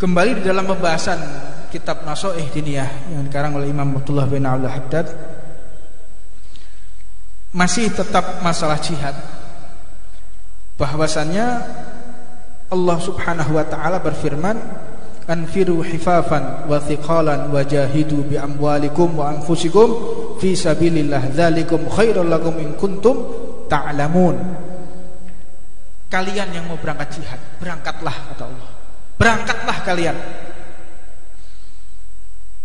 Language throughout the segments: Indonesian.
Kembali di dalam pembahasan kitab Nashai'h Diniyah yang dikarang oleh Imam Abdullah bin Al-Haddad, masih tetap masalah jihad. Bahwasannya Allah Subhanahu wa taala berfirman, "Anfiru hifafan wa thiqalan wa jahidu bi amwalikum wa anfusikum fi sabilillah dzalikum khairul lakum in kuntum ta'lamun." Kalian yang mau berangkat jihad, berangkatlah, kata Allah. Berangkatlah kalian.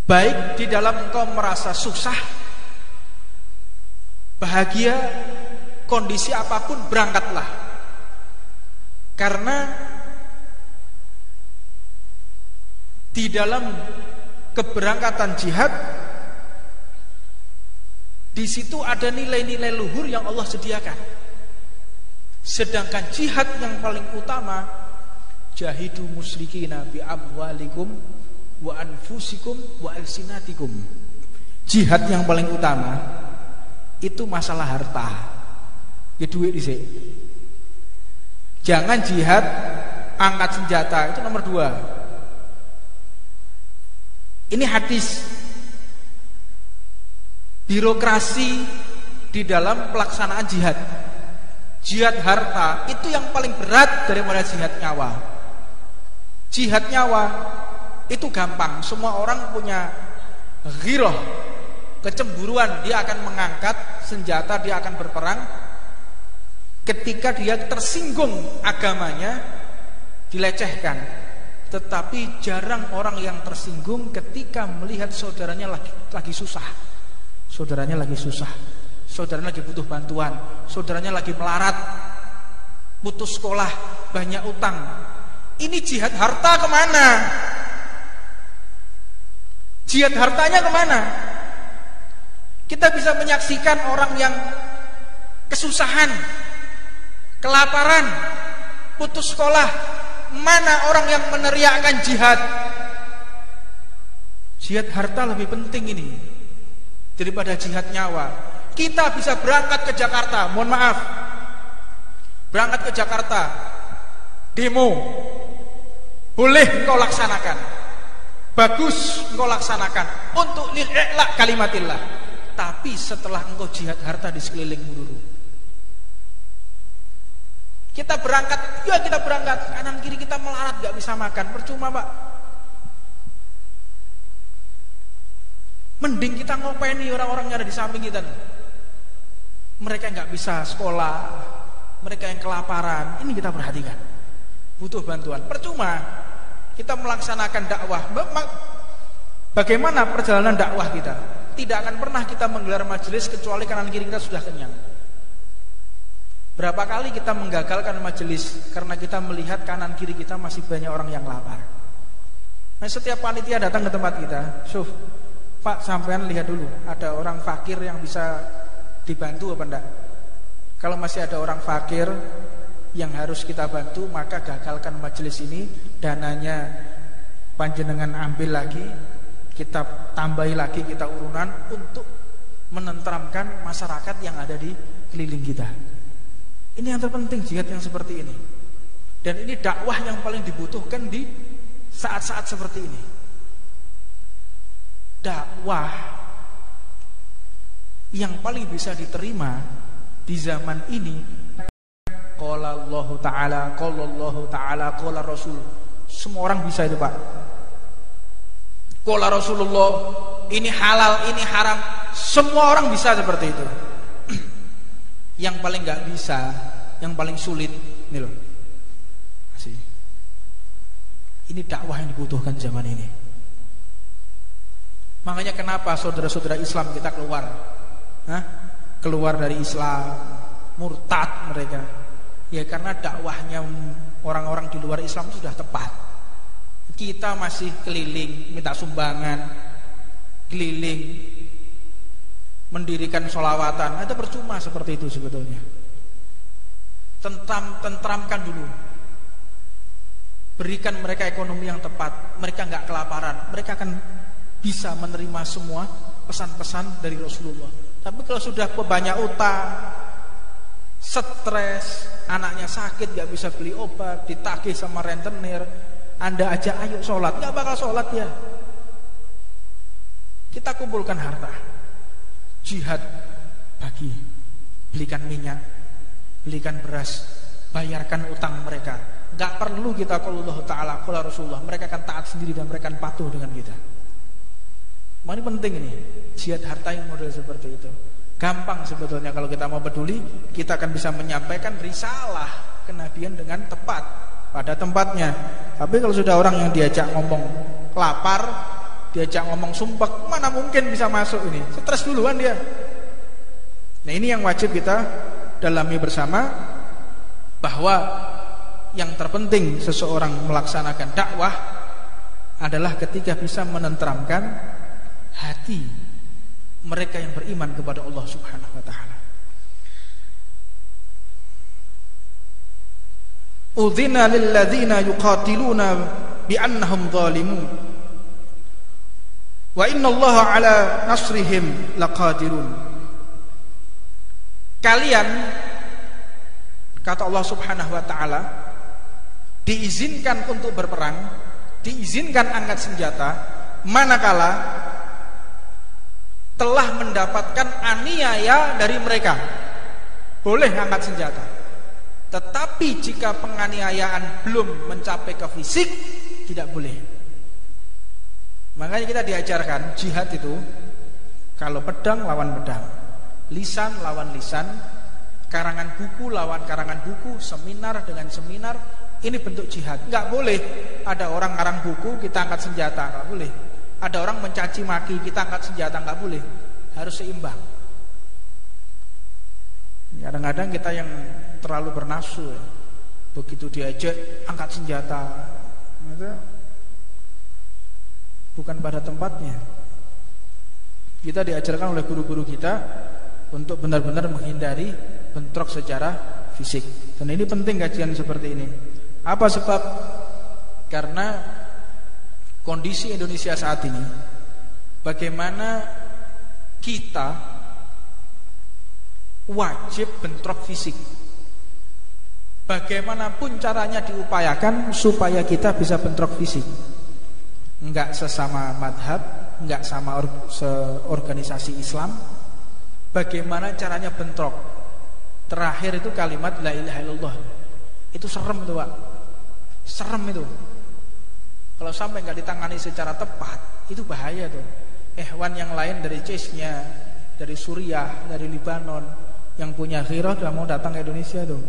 Baik di dalam engkau merasa susah, bahagia, kondisi apapun, berangkatlah. Karena di dalam keberangkatan jihad, di situ ada nilai-nilai luhur yang Allah sediakan. Sedangkan jihad yang paling utama, jahidu musyrikina bi amwalikum wa anfusikum wa alsinatikum. Jihad yang paling utama itu masalah harta. Ya duit dhisik. Jangan jihad angkat senjata, itu nomor 2. Ini hadis. Birokrasi di dalam pelaksanaan jihad. Jihad harta itu yang paling berat daripada jihad nyawa. Jihad nyawa itu gampang, semua orang punya ghirah, kecemburuan, dia akan mengangkat senjata, dia akan berperang. Ketika dia tersinggung agamanya, dilecehkan. Tetapi jarang orang yang tersinggung ketika melihat saudaranya lagi susah. Saudaranya lagi susah, saudaranya lagi butuh bantuan, saudaranya lagi melarat, putus sekolah, banyak utang. Ini jihad harta kemana? Jihad hartanya kemana? Kita bisa menyaksikan orang yang kesusahan, kelaparan, putus sekolah. Mana orang yang meneriakkan jihad? Jihad harta lebih penting ini daripada jihad nyawa. Kita bisa berangkat ke Jakarta, mohon maaf, berangkat ke Jakarta, demo, boleh engkau laksanakan, bagus engkau laksanakan untuk li'la kalimatillah. Tapi setelah engkau jihad harta di sekelilingmu dulu. Kita berangkat, ya kita berangkat, kanan kiri kita melarat, gak bisa makan, percuma Pak. Mending kita ngopeni orang-orang yang ada di samping kita. Mereka gak bisa sekolah, mereka yang kelaparan, ini kita perhatikan, butuh bantuan. Percuma kita melaksanakan dakwah. Bagaimana perjalanan dakwah kita? Tidak akan pernah kita menggelar majelis kecuali kanan kiri kita sudah kenyang. Berapa kali kita menggagalkan majelis karena kita melihat kanan kiri kita masih banyak orang yang lapar. Nah, setiap panitia datang ke tempat kita, Syuf, Pak, sampean lihat dulu, ada orang fakir yang bisa dibantu apa enggak? Kalau masih ada orang fakir yang harus kita bantu, maka gagalkan majelis ini, dananya panjenengan ambil lagi, kita tambahi lagi, kita urunan untuk menenteramkan masyarakat yang ada di keliling kita. Ini yang terpenting, jihad yang seperti ini. Dan ini dakwah yang paling dibutuhkan di saat-saat seperti ini. Dakwah yang paling bisa diterima di zaman ini, qala Allah Ta'ala, qala Allah Ta'ala, qala Rasul. Semua orang bisa itu Pak. Qala Rasulullah, ini halal, ini haram, semua orang bisa seperti itu. Yang paling gak bisa, yang paling sulit, ini loh. Ini dakwah yang dibutuhkan zaman ini. Makanya kenapa saudara-saudara Islam kita keluar, keluar dari Islam, murtad mereka. Ya karena dakwahnya orang-orang di luar Islam sudah tepat. Kita masih keliling minta sumbangan, keliling mendirikan sholawatan, itu percuma seperti itu sebetulnya. Tentramkan dulu, berikan mereka ekonomi yang tepat, mereka nggak kelaparan, mereka akan bisa menerima semua pesan-pesan dari Rasulullah. Tapi kalau sudah banyak utang, stres, anaknya sakit gak bisa beli obat, ditagih sama rentenir, Anda ajak ayo sholat, nggak bakal sholat ya. Kita kumpulkan harta, jihad, bagi, belikan minyak, belikan beras, bayarkan utang mereka. Nggak perlu kita kalau Allah Ta'ala, kalau Rasulullah, mereka akan taat sendiri dan mereka akan patuh dengan kita. Ini penting ini, jihad harta yang model seperti itu. Gampang sebetulnya kalau kita mau peduli, kita akan bisa menyampaikan risalah kenabian dengan tepat pada tempatnya. Tapi kalau sudah orang yang diajak ngomong lapar, diajak ngomong sumpek, mana mungkin bisa masuk ini? Stres duluan dia. Nah, ini yang wajib kita dalami bersama, bahwa yang terpenting seseorang melaksanakan dakwah adalah ketika bisa menenteramkan hati mereka yang beriman kepada Allah Subhanahu wa taala. Udzina lil ladzina yuqatiluna bi annahum zalimun wa innallaha ala nasrihim laqadirun. Kalian, kata Allah Subhanahu wa taala, diizinkan untuk berperang, diizinkan angkat senjata manakala telah mendapatkan aniaya dari mereka. Boleh angkat senjata. Tetapi jika penganiayaan belum mencapai ke fisik, tidak boleh. Makanya kita diajarkan jihad itu, kalau pedang lawan pedang, lisan lawan lisan, karangan buku lawan karangan buku, seminar dengan seminar. Ini bentuk jihad. Enggak boleh ada orang ngarang buku kita angkat senjata, enggak boleh. Ada orang mencaci maki kita angkat senjata, enggak boleh. Harus seimbang. Kadang-kadang kita yang terlalu bernafsu ya. Begitu diajak angkat senjata, itu bukan pada tempatnya. Kita diajarkan oleh guru-guru kita untuk benar-benar menghindari bentrok secara fisik. Dan ini penting kajian seperti ini. Apa sebab? Karena kondisi Indonesia saat ini, bagaimana kita wajib bentrok fisik. Bagaimanapun caranya diupayakan supaya kita bisa bentrok fisik. Enggak sesama madhab, enggak sama organisasi Islam. Bagaimana caranya bentrok? Terakhir itu kalimat la ilaha illallah. Itu serem itu, Pak. Serem itu. Kalau sampai nggak ditangani secara tepat, itu bahaya tuh. Ikhwan yang lain dari Chechnya, dari Suriah, dari Libanon, yang punya ghirah udah mau datang ke Indonesia tuh.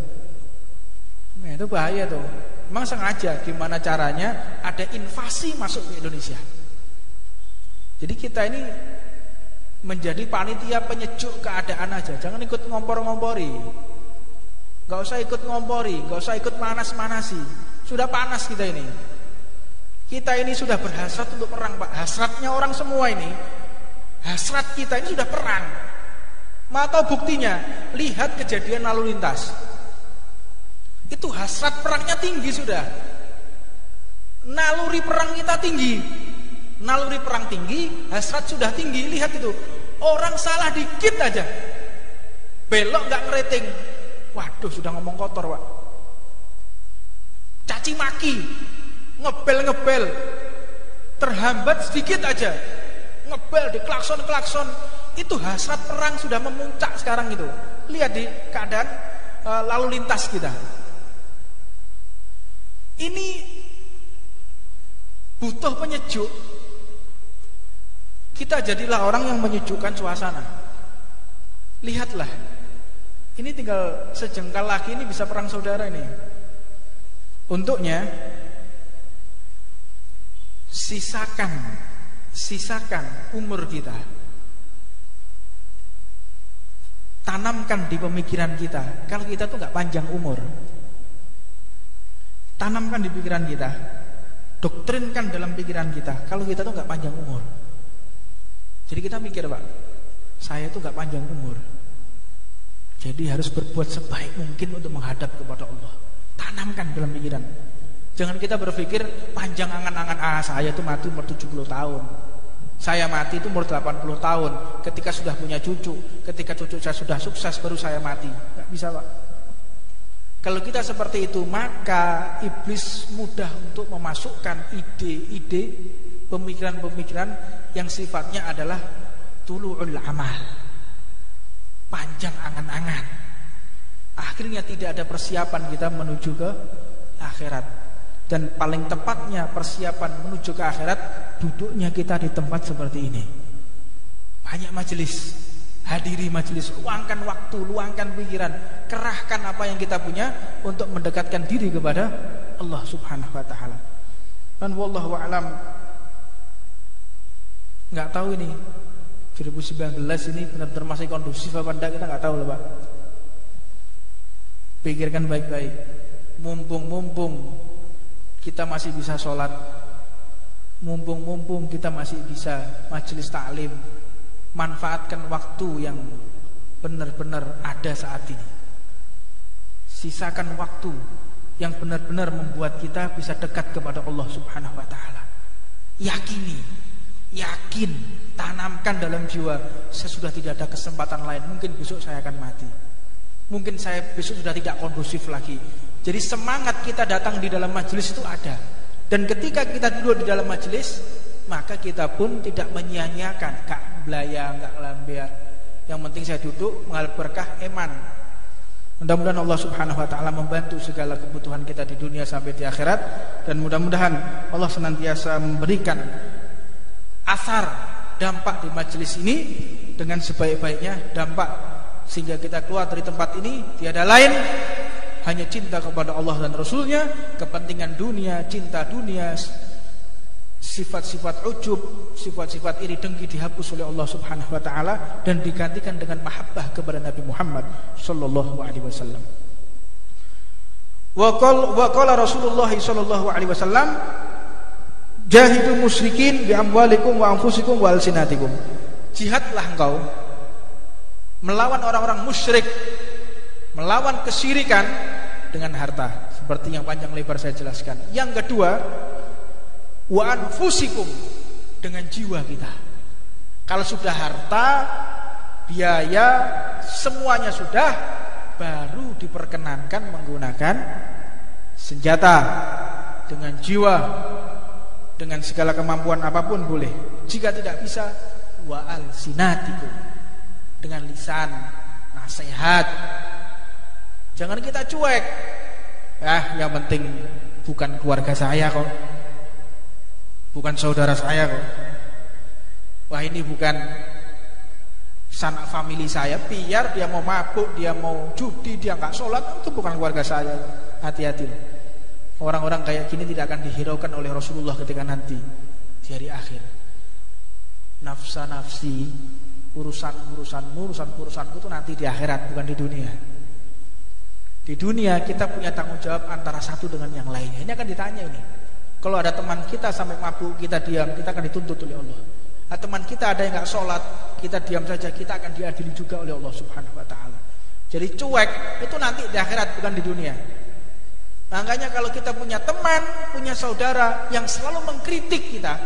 Nah, itu bahaya tuh. Memang sengaja gimana caranya ada invasi masuk ke Indonesia. Jadi kita ini menjadi panitia penyejuk keadaan aja. Jangan ikut ngompor-ngompori. Gak usah ikut ngompori, gak usah ikut manas-manasi. Sudah panas kita ini. Kita ini sudah berhasrat untuk perang, Pak. Hasratnya orang semua ini, hasrat kita ini sudah perang. Mau tahu buktinya? Lihat kejadian lalu lintas. Itu hasrat perangnya tinggi sudah. Naluri perang kita tinggi. Naluri perang tinggi, hasrat sudah tinggi. Lihat itu. Orang salah dikit aja, belok gak ngeriting. Waduh, sudah ngomong kotor, Pak. Caci maki, ngebel-ngebel, terhambat sedikit aja, ngebel di klakson-klakson. Itu hasrat perang sudah memuncak sekarang itu. Lihat di keadaan lalu lintas kita. Ini butuh penyejuk. Kita jadilah orang yang menyejukkan suasana. Lihatlah, ini tinggal sejengkal lagi ini bisa perang saudara ini. Untuknya sisakan umur kita. Tanamkan di pemikiran kita. Kalau kita tuh gak panjang umur, tanamkan di pikiran kita, doktrinkan dalam pikiran kita. Kalau kita tuh gak panjang umur. Jadi kita mikir, Pak, saya tuh gak panjang umur, jadi harus berbuat sebaik mungkin untuk menghadap kepada Allah. Tanamkan dalam pikiran. Jangan kita berpikir panjang angan-angan, saya tuh mati umur 70 tahun, saya mati itu umur 80 tahun, ketika sudah punya cucu, ketika cucu saya sudah sukses baru saya mati. Gak bisa, Pak. Kalau kita seperti itu, maka iblis mudah untuk memasukkan ide-ide, pemikiran-pemikiran yang sifatnya adalah tulu'ul amal, panjang angan-angan. Akhirnya tidak ada persiapan kita menuju ke akhirat. Dan paling tepatnya persiapan menuju ke akhirat, duduknya kita di tempat seperti ini. Banyak majelis, hadiri majelis, luangkan waktu, luangkan pikiran, kerahkan apa yang kita punya untuk mendekatkan diri kepada Allah Subhanahu wa taala. Dan wallahu a'lam, enggak tahu ini 2019 ini benar-benar masih kondusif apa enggak, kita enggak tahu loh, Pak. Pikirkan baik-baik. Mumpung kita masih bisa sholat, mumpung kita masih bisa majelis taklim, manfaatkan waktu yang benar-benar ada saat ini. Sisakan waktu yang benar-benar membuat kita bisa dekat kepada Allah Subhanahu wa taala. Yakin, tanamkan dalam jiwa, saya sudah tidak ada kesempatan lain, mungkin besok saya akan mati. Mungkin saya besok sudah tidak kondusif lagi. Jadi semangat kita datang di dalam majelis itu ada. Dan ketika kita duduk di dalam majelis, maka kita pun tidak menyia-nyiakan, gak belayang, gak lambiar. Yang penting saya duduk mengalami berkah iman. Mudah-mudahan Allah Subhanahu wa taala membantu segala kebutuhan kita di dunia sampai di akhirat, dan mudah-mudahan Allah senantiasa memberikan asar, dampak di majelis ini dengan sebaik-baiknya dampak, sehingga kita keluar dari tempat ini tiada lain hanya cinta kepada Allah dan Rasulnya, kepentingan dunia, cinta dunia, sifat-sifat ujub, sifat-sifat iri dengki dihapus oleh Allah Subhanahu wa taala dan digantikan dengan mahabbah kepada Nabi Muhammad sallallahu alaihi wasallam. Wa qala Rasulullah sallallahu alaihi wasallam, jahidul musyrikin bi amwalikum wa anfusikum wa alsinatikum. Jihadlah engkau melawan orang-orang musyrik, melawan kesyirikan dengan harta, seperti yang panjang lebar saya jelaskan. Yang kedua, wa anfusikum, dengan jiwa kita. Kalau sudah harta, biaya, semuanya sudah, baru diperkenankan menggunakan senjata. Dengan jiwa, dengan segala kemampuan apapun boleh. Jika tidak bisa, wa alsinatikum, dengan lisan, nasihat. Jangan kita cuek. Yang penting bukan keluarga saya kok, bukan saudara saya kok. Wah, ini bukan sanak famili saya. Biar dia mau mabuk, dia mau judi, dia nggak sholat, itu bukan keluarga saya. Hati-hati. Orang-orang kayak gini tidak akan dihiraukan oleh Rasulullah ketika nanti di hari akhir. Nafsa-nafsi, urusanmu, urusanku itu nanti di akhirat, bukan di dunia. Di dunia kita punya tanggung jawab antara satu dengan yang lainnya. Ini akan ditanya ini. Kalau ada teman kita sampai mabuk, kita diam, kita akan dituntut oleh Allah. Teman kita ada yang nggak sholat, kita diam saja, kita akan diadili juga oleh Allah Subhanahu wa taala. Jadi cuek itu nanti di akhirat, bukan di dunia. Makanya kalau kita punya teman, punya saudara yang selalu mengkritik kita,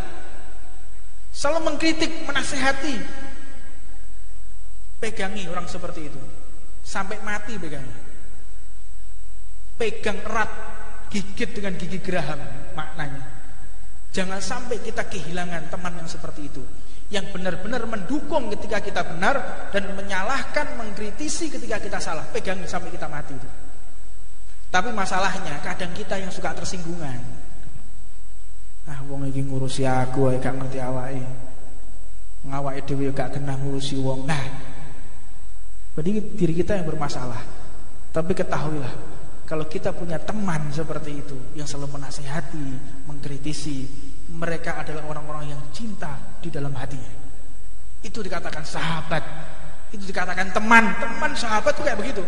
selalu mengkritik, menasihati, pegangi orang seperti itu sampai mati, pegang erat, gigit dengan gigi geraham maknanya. Jangan sampai kita kehilangan teman yang seperti itu, yang benar-benar mendukung ketika kita benar dan menyalahkan, mengkritisi ketika kita salah. Pegang sampai kita mati itu. Tapi masalahnya kadang kita yang suka tersinggungan. Wong iki ngurusi aku ae gak ngerti awake. Ngawake dhewe gak kena ngurusi wong. Berarti diri kita yang bermasalah. Tapi ketahuilah, kalau kita punya teman seperti itu yang selalu menasihati, mengkritisi, mereka adalah orang-orang yang cinta di dalam hatinya. Itu dikatakan sahabat, itu dikatakan teman. Teman sahabat itu kayak begitu.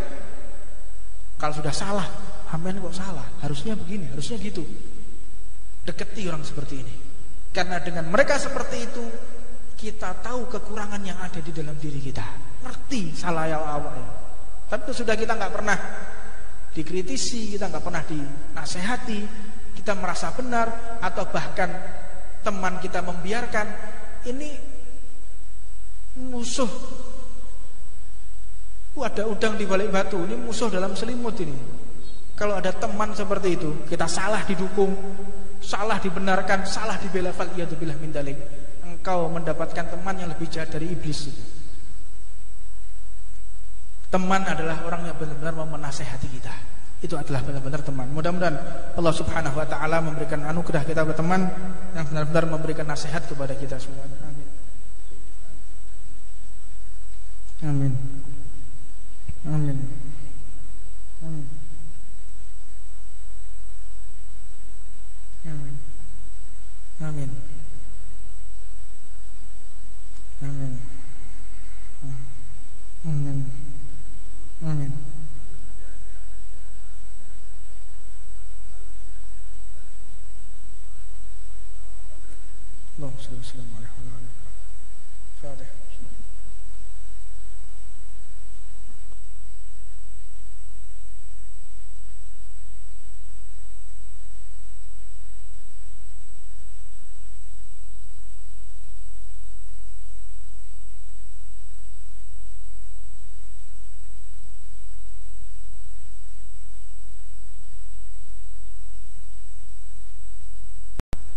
Kalau sudah salah, sampean kok salah, harusnya begini, harusnya gitu. Deketi orang seperti ini. Karena dengan mereka seperti itu, kita tahu kekurangan yang ada di dalam diri kita. Ngerti salah yang awalnya. Tapi itu sudah kita nggak pernah dikritisi, kita nggak pernah dinasehati, kita merasa benar, atau bahkan teman kita membiarkan. Ini musuh. Ada udang di balik batu, ini musuh dalam selimut ini. Kalau ada teman seperti itu, kita salah didukung, salah dibenarkan, salah dibela, faliyadzubillah min dzalik, engkau mendapatkan teman yang lebih jahat dari iblis itu. Teman adalah orang yang benar-benar mau menasehati kita. Itu adalah benar-benar teman. Mudah-mudahan Allah Subhanahu wa taala memberikan anugerah kita berteman yang benar-benar memberikan nasihat kepada kita semua. Amin. Amin. Amin. Amin. Amin. Amin. Amin. Amin. Amin. Allahumma shalli wa sallim ala Muhammad. Fatihah.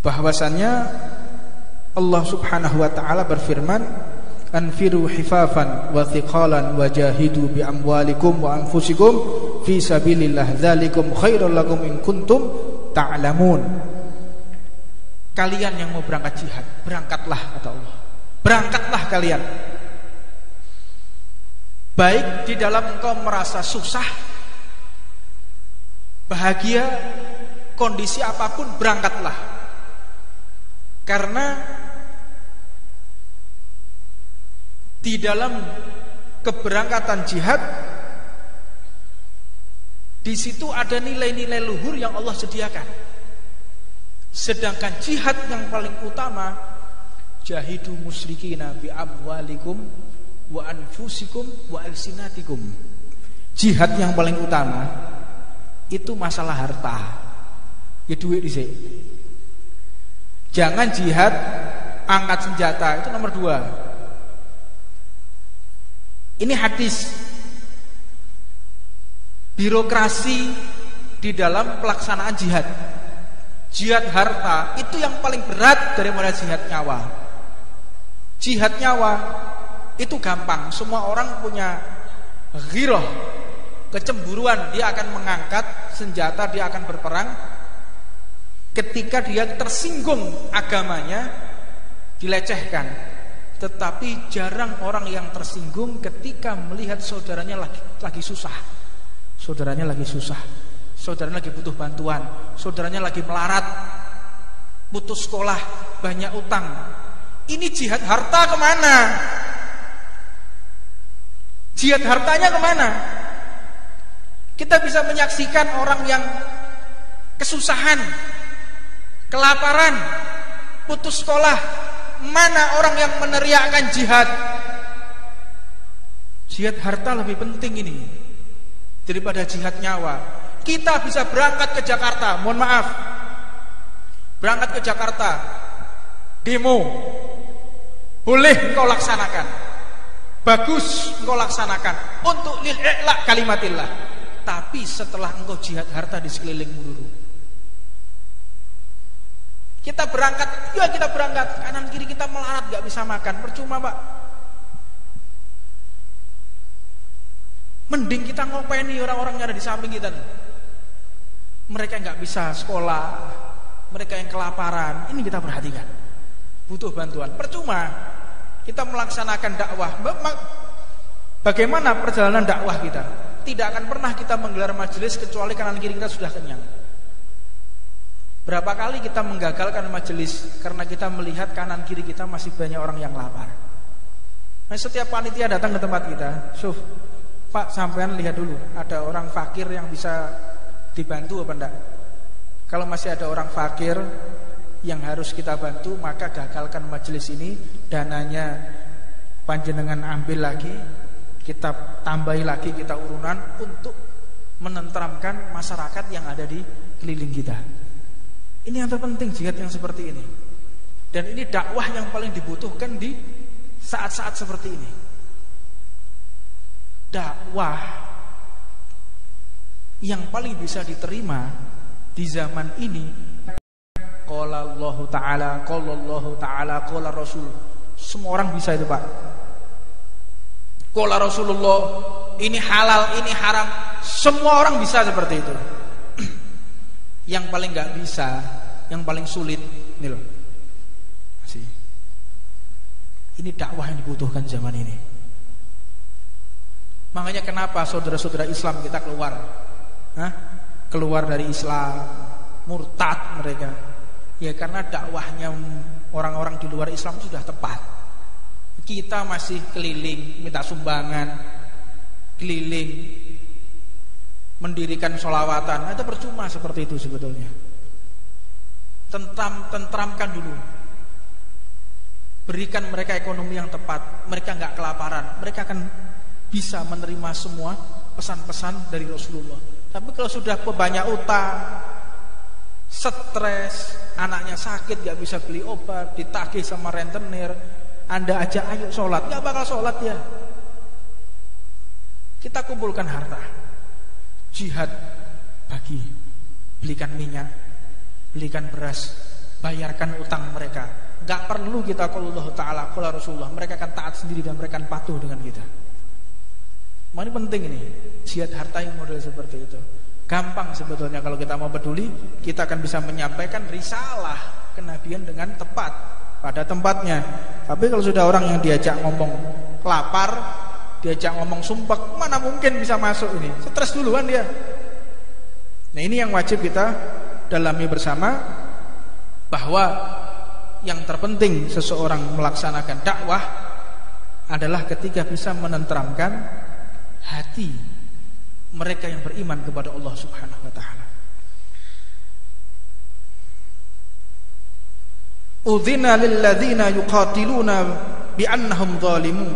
Bahwasannya Allah Subhanahu wa taala berfirman, anfiru hifafan wa thiqalan wajahidu bi amwalikum wa anfusikum fi sabilillah dzalikum khairul lakum in kuntum ta'lamun. Kalian yang mau berangkat jihad, berangkatlah kata Allah. Berangkatlah kalian. Baik di dalam engkau merasa susah, bahagia, kondisi apapun, berangkatlah. Karena di dalam keberangkatan jihad, di situ ada nilai-nilai luhur yang Allah sediakan. Sedangkan jihad yang paling utama, jahidu musyrikina bi amwalikum wa anfusikum wa alsinatikum. Jihad yang paling utama itu masalah harta. Ya duit dhisik. Jangan jihad angkat senjata, itu nomor 2. Ini hadis. Birokrasi di dalam pelaksanaan jihad. Jihad harta itu yang paling berat daripada jihad nyawa. Jihad nyawa itu gampang, semua orang punya ghirah, kecemburuan, dia akan mengangkat senjata, dia akan berperang. Ketika dia tersinggung agamanya, dilecehkan. Tetapi jarang orang yang tersinggung ketika melihat saudaranya lagi susah. Saudaranya lagi susah, saudaranya lagi butuh bantuan, saudaranya lagi melarat, putus sekolah, banyak utang. Ini jihad harta kemana? Jihad hartanya kemana? Kita bisa menyaksikan orang yang kesusahan, kelaparan, putus sekolah. Mana orang yang meneriakkan jihad? Jihad harta lebih penting ini daripada jihad nyawa. Kita bisa berangkat ke Jakarta, mohon maaf, berangkat ke Jakarta, demo, boleh engkau laksanakan, bagus engkau laksanakan untuk lil-i'la kalimatillah. Tapi setelah engkau jihad harta di sekelilingmu dulu. Kita berangkat, ya kita berangkat, kanan kiri kita melarat, gak bisa makan, percuma Pak. Mending kita ngopeni orang-orang yang ada di samping kita nih. Mereka gak bisa sekolah, mereka yang kelaparan, ini kita perhatikan, butuh bantuan. Percuma kita melaksanakan dakwah. Bagaimana perjalanan dakwah kita? Tidak akan pernah kita menggelar majelis kecuali kanan kiri kita sudah kenyang. Berapa kali kita menggagalkan majelis karena kita melihat kanan kiri kita masih banyak orang yang lapar. Nah, setiap panitia datang ke tempat kita, Syuf, Pak sampean lihat dulu, ada orang fakir yang bisa dibantu apa enggak? Kalau masih ada orang fakir yang harus kita bantu, maka gagalkan majelis ini, dananya panjenengan ambil lagi, kita tambahi lagi, kita urunan untuk menenteramkan masyarakat yang ada di keliling kita. Ini yang terpenting, jihad yang seperti ini. Dan ini dakwah yang paling dibutuhkan di saat-saat seperti ini. Dakwah yang paling bisa diterima di zaman ini. Qala Allah Ta'ala, qala Allah Ta'ala, qala Rasul. Semua orang bisa itu Pak. Qala Rasulullah, ini halal, ini haram. Semua orang bisa seperti itu. Yang paling gak bisa, yang paling sulit, ini loh. Ini dakwah yang dibutuhkan zaman ini. Makanya kenapa saudara-saudara Islam kita keluar? Keluar dari Islam, murtad mereka. Ya karena dakwahnya orang-orang di luar Islam sudah tepat. Kita masih keliling minta sumbangan, keliling mendirikan sholawatan. Itu percuma seperti itu sebetulnya. Tentramkan dulu. Berikan mereka ekonomi yang tepat. Mereka nggak kelaparan. Mereka akan bisa menerima semua pesan-pesan dari Rasulullah. Tapi kalau sudah banyak utang, stres, anaknya sakit gak bisa beli obat, ditagih sama rentenir, Anda ajak ayo sholat, gak bakal sholat ya. Kita kumpulkan harta, jihad, bagi, belikan minyak, belikan beras, bayarkan utang mereka. Gak perlu kita qala Allah Ta'ala, qala Rasulullah. Mereka akan taat sendiri dan mereka akan patuh dengan kita. Ini penting ini, jihad harta yang model seperti itu. Gampang sebetulnya kalau kita mau peduli, kita akan bisa menyampaikan risalah kenabian dengan tepat pada tempatnya. Tapi kalau sudah orang yang diajak ngomong lapar, diajak ngomong sumpek, mana mungkin bisa masuk ini? Stres duluan dia. Nah ini yang wajib kita dalami bersama, bahwa yang terpenting seseorang melaksanakan dakwah adalah ketika bisa menenteramkan hati mereka yang beriman kepada Allah Subhanahu wa taala. Udzina lil ladzina yuqatiluna bi annahum zalimun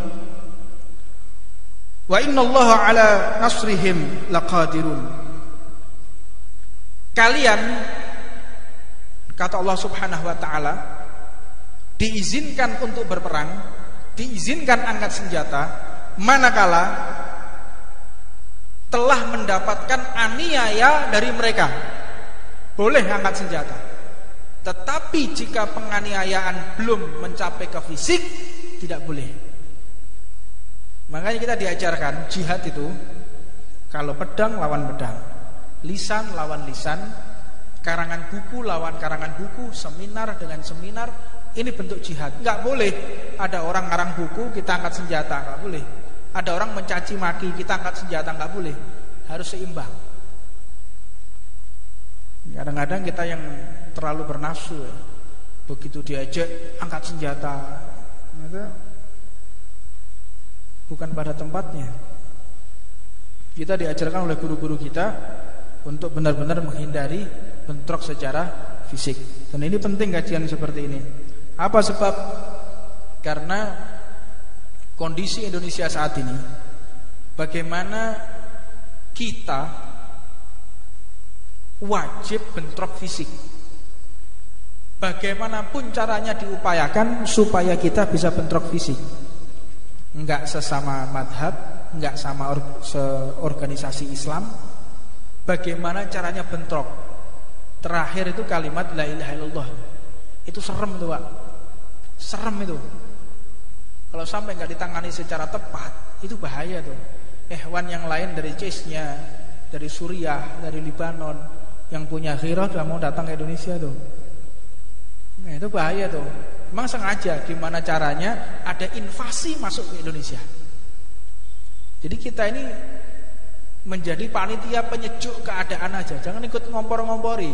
wa innallaha ala nasrihim laqadirun. Kalian, kata Allah Subhanahu wa taala, diizinkan untuk berperang, diizinkan angkat senjata manakala telah mendapatkan aniaya dari mereka. Boleh angkat senjata. Tetapi jika penganiayaan belum mencapai ke fisik, tidak boleh. Makanya kita diajarkan jihad itu, kalau pedang lawan pedang, lisan lawan lisan, karangan buku lawan karangan buku, seminar dengan seminar. Ini bentuk jihad. Enggak boleh ada orang ngarang buku kita angkat senjata, enggak boleh. Ada orang mencaci maki kita angkat senjata, enggak boleh. Harus seimbang. Kadang-kadang kita yang terlalu bernafsu ya. Begitu diajak angkat senjata, itu bukan pada tempatnya. Kita diajarkan oleh guru-guru kita untuk benar-benar menghindari bentrok secara fisik. Dan ini penting kajian seperti ini. Apa sebab? Karena kondisi Indonesia saat ini, bagaimana kita wajib bentrok fisik. Bagaimanapun caranya diupayakan supaya kita bisa bentrok fisik. Enggak sesama madhab, enggak sama organisasi Islam. Bagaimana caranya bentrok? Terakhir itu kalimat la ilaha illallah. Itu serem itu Pak. Serem itu. Kalau sampai nggak ditangani secara tepat, itu bahaya tuh. Hewan yang lain dari Chechnya, dari Suriah, dari Libanon, yang punya ghirah sudah mau datang ke Indonesia tuh. Nah, itu bahaya tuh. Memang sengaja gimana caranya ada invasi masuk ke Indonesia. Jadi kita ini menjadi panitia penyejuk keadaan aja. Jangan ikut ngompor-ngompori.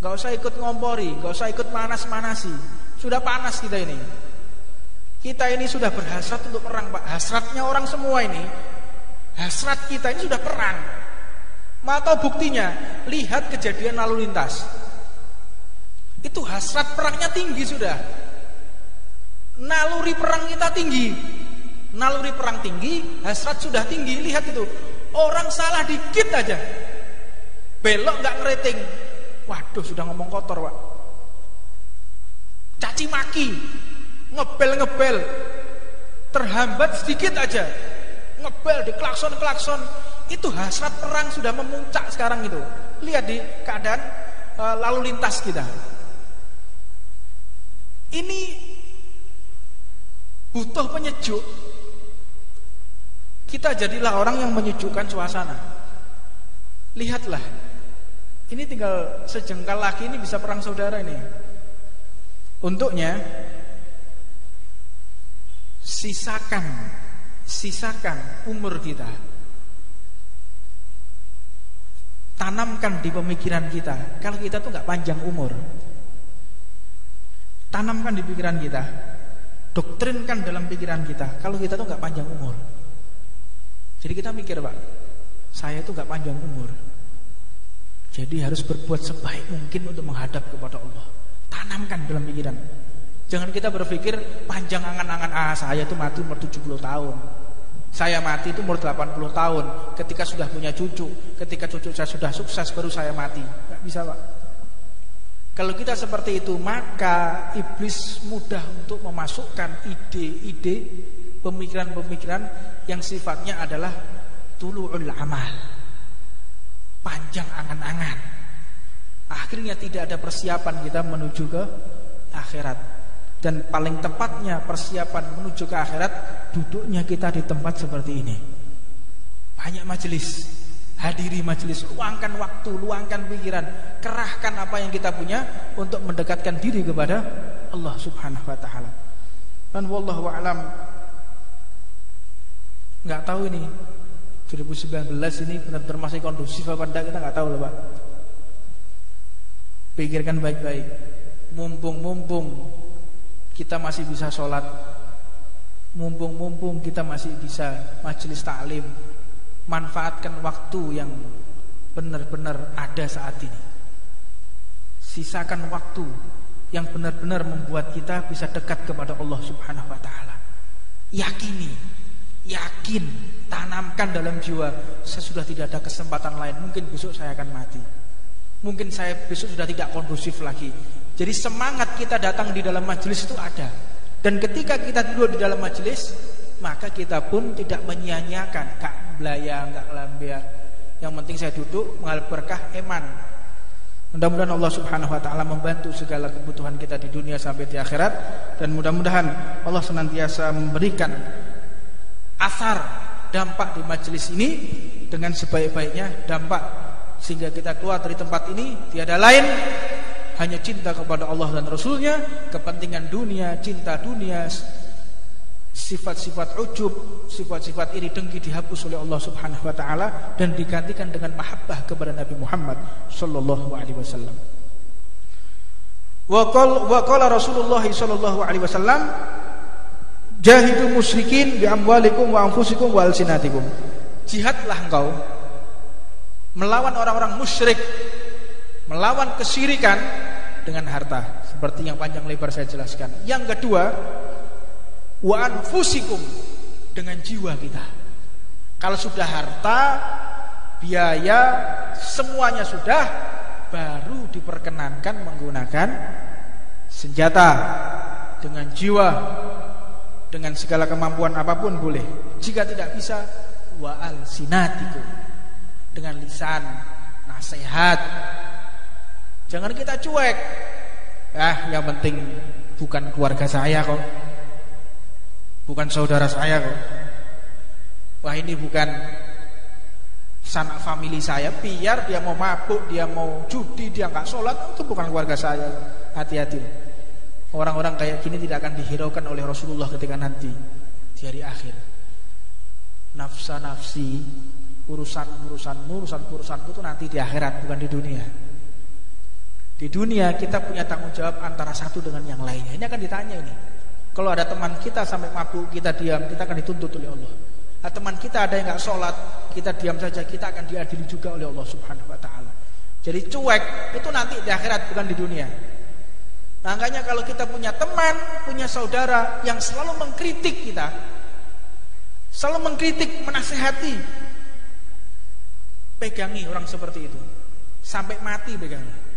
Gak usah ikut ngompori, gak usah ikut manas-manasi. Sudah panas kita ini. Kita ini sudah berhasrat untuk perang Pak. Hasratnya orang semua ini, hasrat kita ini sudah perang. Mau tahu buktinya? Lihat kejadian lalu lintas. Itu hasrat perangnya tinggi sudah. Naluri perang kita tinggi. Naluri perang tinggi, hasrat sudah tinggi. Lihat itu, orang salah dikit aja, belok gak ngeriting, waduh sudah ngomong kotor Pak. Caci maki, ngebel-ngebel, terhambat sedikit aja, ngebel di klakson-klakson. Itu hasrat perang sudah memuncak sekarang itu. Lihat di keadaan lalu lintas kita. Ini butuh penyejuk. Kita jadilah orang yang menyejukkan suasana. Lihatlah, ini tinggal sejengkal lagi ini bisa perang saudara ini. Untuknya sisakan umur kita. Tanamkan di pemikiran kita, kalau kita tuh gak panjang umur. Tanamkan di pikiran kita, doktrinkan dalam pikiran kita, kalau kita tuh gak panjang umur. Jadi kita mikir, Pak, saya tuh gak panjang umur, jadi harus berbuat sebaik mungkin untuk menghadap kepada Allah. Tanamkan dalam pikiran. Jangan kita berpikir panjang angan-angan, saya tuh mati umur 70 tahun, saya mati itu umur 80 tahun, ketika sudah punya cucu, ketika cucu saya sudah sukses baru saya mati. Gak bisa, Pak. Kalau kita seperti itu, maka iblis mudah untuk memasukkan ide-ide, pemikiran-pemikiran yang sifatnya adalah tulu'ul amal, panjang angan-angan. Akhirnya tidak ada persiapan kita menuju ke akhirat. Dan paling tepatnya persiapan menuju ke akhirat, duduknya kita di tempat seperti ini. Banyak majelis, hadiri majelis, luangkan waktu, luangkan pikiran, kerahkan apa yang kita punya untuk mendekatkan diri kepada Allah Subhanahu wa taala. Dan wallahu a'lam, enggak tahu ini 2019 ini benar-benar masih kondusif apa enggak, kita enggak tahu loh, Pak. Pikirkan baik-baik. Mumpung kita masih bisa sholat, mumpung kita masih bisa majelis taklim, manfaatkan waktu yang benar-benar ada saat ini. Sisakan waktu yang benar-benar membuat kita bisa dekat kepada Allah Subhanahu wa taala. Yakin, tanamkan dalam jiwa, saya sudah tidak ada kesempatan lain, mungkin besok saya akan mati, mungkin saya besok sudah tidak kondusif lagi. Jadi semangat kita datang di dalam majelis itu ada. Dan ketika kita duduk di dalam majelis, maka kita pun tidak menyia-nyiakan, gak belayang, gak lambia. Yang penting saya duduk mengalami berkah iman. Mudah-mudahan Allah Subhanahu wa taala membantu segala kebutuhan kita di dunia sampai di akhirat, dan mudah-mudahan Allah senantiasa memberikan asar, dampak di majelis ini dengan sebaik-baiknya dampak, sehingga kita keluar dari tempat ini tiada lain hanya cinta kepada Allah dan Rasulnya, kepentingan dunia, cinta dunia, sifat-sifat ujub, sifat-sifat iri dengki dihapus oleh Allah Subhanahu wa taala dan digantikan dengan mahabbah kepada Nabi Muhammad sallallahu alaihi wasallam. Wa qala Rasulullah sallallahu alaihi wasallam, jahidu musyrikin bi amwalikum wa anfusikum wa alsinatikum. Jihadlah engkau melawan orang-orang musyrik, melawan kesyirikan dengan harta, seperti yang panjang lebar saya jelaskan. Yang kedua, wa anfusikum, dengan jiwa kita. Kalau sudah harta, biaya, semuanya sudah, baru diperkenankan menggunakan senjata. Dengan jiwa, dengan segala kemampuan apapun boleh. Jika tidak bisa, wa alsinatikum, dengan lisan, nasihat. Jangan kita cuek. Yang penting bukan keluarga saya kok, bukan saudara saya kok. Wah, ini bukan sanak famili saya. Biar dia mau mabuk, dia mau judi, dia nggak sholat, itu bukan keluarga saya. Hati-hati. Orang-orang kayak gini tidak akan dihiraukan oleh Rasulullah ketika nanti di hari akhir. Nafsa-nafsi, urusan-urusanmu, urusan-urusanku itu nanti di akhirat, bukan di dunia. Di dunia kita punya tanggung jawab antara satu dengan yang lainnya. Ini akan ditanya ini. Kalau ada teman kita sampai mabuk, kita diam, kita akan dituntut oleh Allah. Nah, teman kita ada yang nggak sholat, kita diam saja, kita akan diadili juga oleh Allah Subhanahu wa taala. Jadi cuek itu nanti di akhirat, bukan di dunia. Makanya kalau kita punya teman, punya saudara yang selalu mengkritik kita, selalu mengkritik, menasihati, pegangi orang seperti itu sampai mati, pegangi.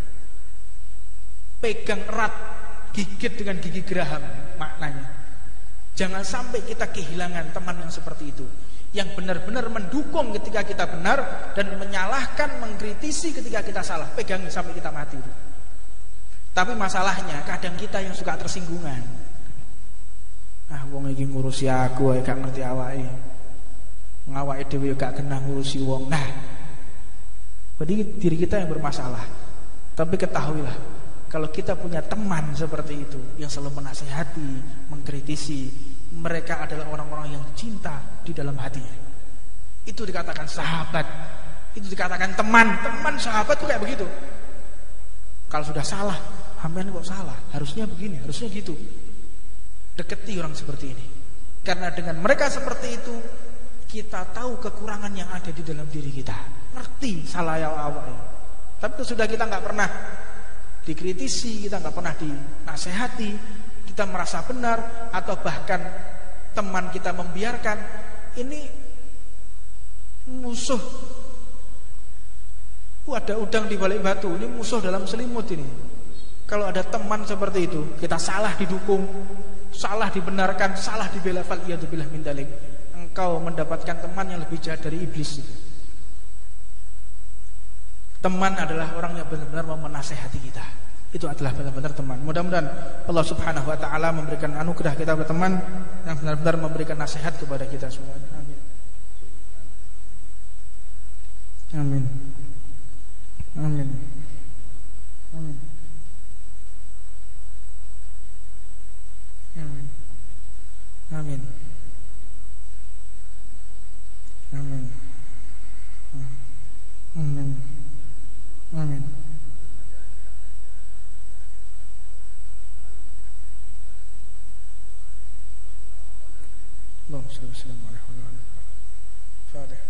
Pegang erat, gigit dengan gigi geraham maknanya. Jangan sampai kita kehilangan teman yang seperti itu, yang benar-benar mendukung ketika kita benar dan menyalahkan, mengkritisi ketika kita salah. Pegangi sampai kita mati itu. Tapi masalahnya kadang kita yang suka tersinggungan. Ah, wong iki ngurusi aku, gak ngerti awake. Ngawake dhewe gak kena ngurusi wong. Nah, berarti diri kita yang bermasalah. Tapi ketahuilah, kalau kita punya teman seperti itu yang selalu menasihati, mengkritisi, mereka adalah orang-orang yang cinta di dalam hatinya. Itu dikatakan sahabat. Itu dikatakan teman. Teman sahabat itu kayak begitu. Kalau sudah salah, sampean kok salah, harusnya begini, harusnya gitu. Deketi orang seperti ini. Karena dengan mereka seperti itu, kita tahu kekurangan yang ada di dalam diri kita. Ngerti salah yang awalnya. Tapi itu sudah kita nggak pernah dikritisi, kita nggak pernah dinasehati, kita merasa benar, atau bahkan teman kita membiarkan. Ini musuh. Ada udang di balik batu. Ini musuh dalam selimut ini. Kalau ada teman seperti itu, kita salah didukung, salah dibenarkan, salah dibela, faliyadzubillah min dzalik. Engkau mendapatkan teman yang lebih jahat dari iblis itu. Teman adalah orang yang benar-benar menasehati kita. Itu adalah benar-benar teman. Mudah-mudahan Allah Subhanahu wa taala memberikan anugerah kita berteman yang benar-benar memberikan nasihat kepada kita semua. Amin. Amin. Amin. Amin. Amin. Amin. Amin. Amin. Amin. Allahumma shalli wa sallim ala Muhammad. Fatihah.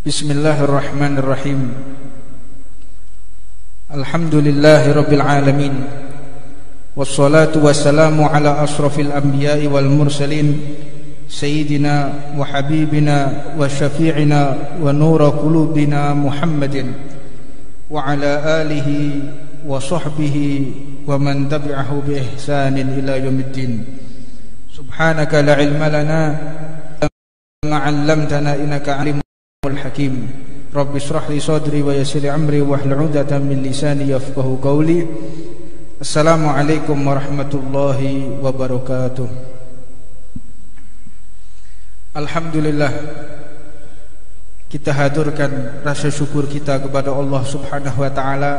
Bismillahirrahmanirrahim. Alhamdulillahi rabbil alamin. Wassalatu wassalamu ala asrafil anbiya'i wal mursalin sayyidina wa habibina wa syafi'ina wa nura qulubina Muhammadin wa ala alihi wa sahbihi wa man tabi'ahu bi ihsanin ila yaumiddin. Subhanaka la ilma lana ma 'allamtana innaka 'alimul hakim. Rabbi shrah li sadri wa yassir li amri wahlul 'uqdatam min lisani yafqahu qawli. Assalamualaikum warahmatullahi wabarakatuh. Alhamdulillah, kita haturkan rasa syukur kita kepada Allah Subhanahu wa taala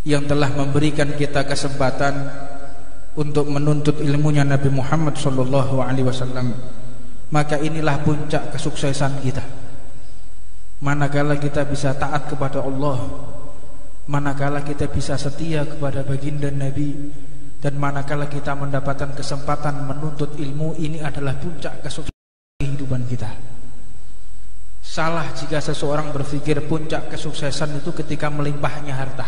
yang telah memberikan kita kesempatan untuk menuntut ilmunya Nabi Muhammad sallallahu alaihi wasallam. Maka inilah puncak kesuksesan kita. Manakala kita bisa taat kepada Allah, manakala kita bisa setia kepada baginda Nabi, dan manakala kita mendapatkan kesempatan menuntut ilmu, ini adalah puncak kesuksesan kehidupan kita. Salah jika seseorang berpikir puncak kesuksesan itu ketika melimpahnya harta.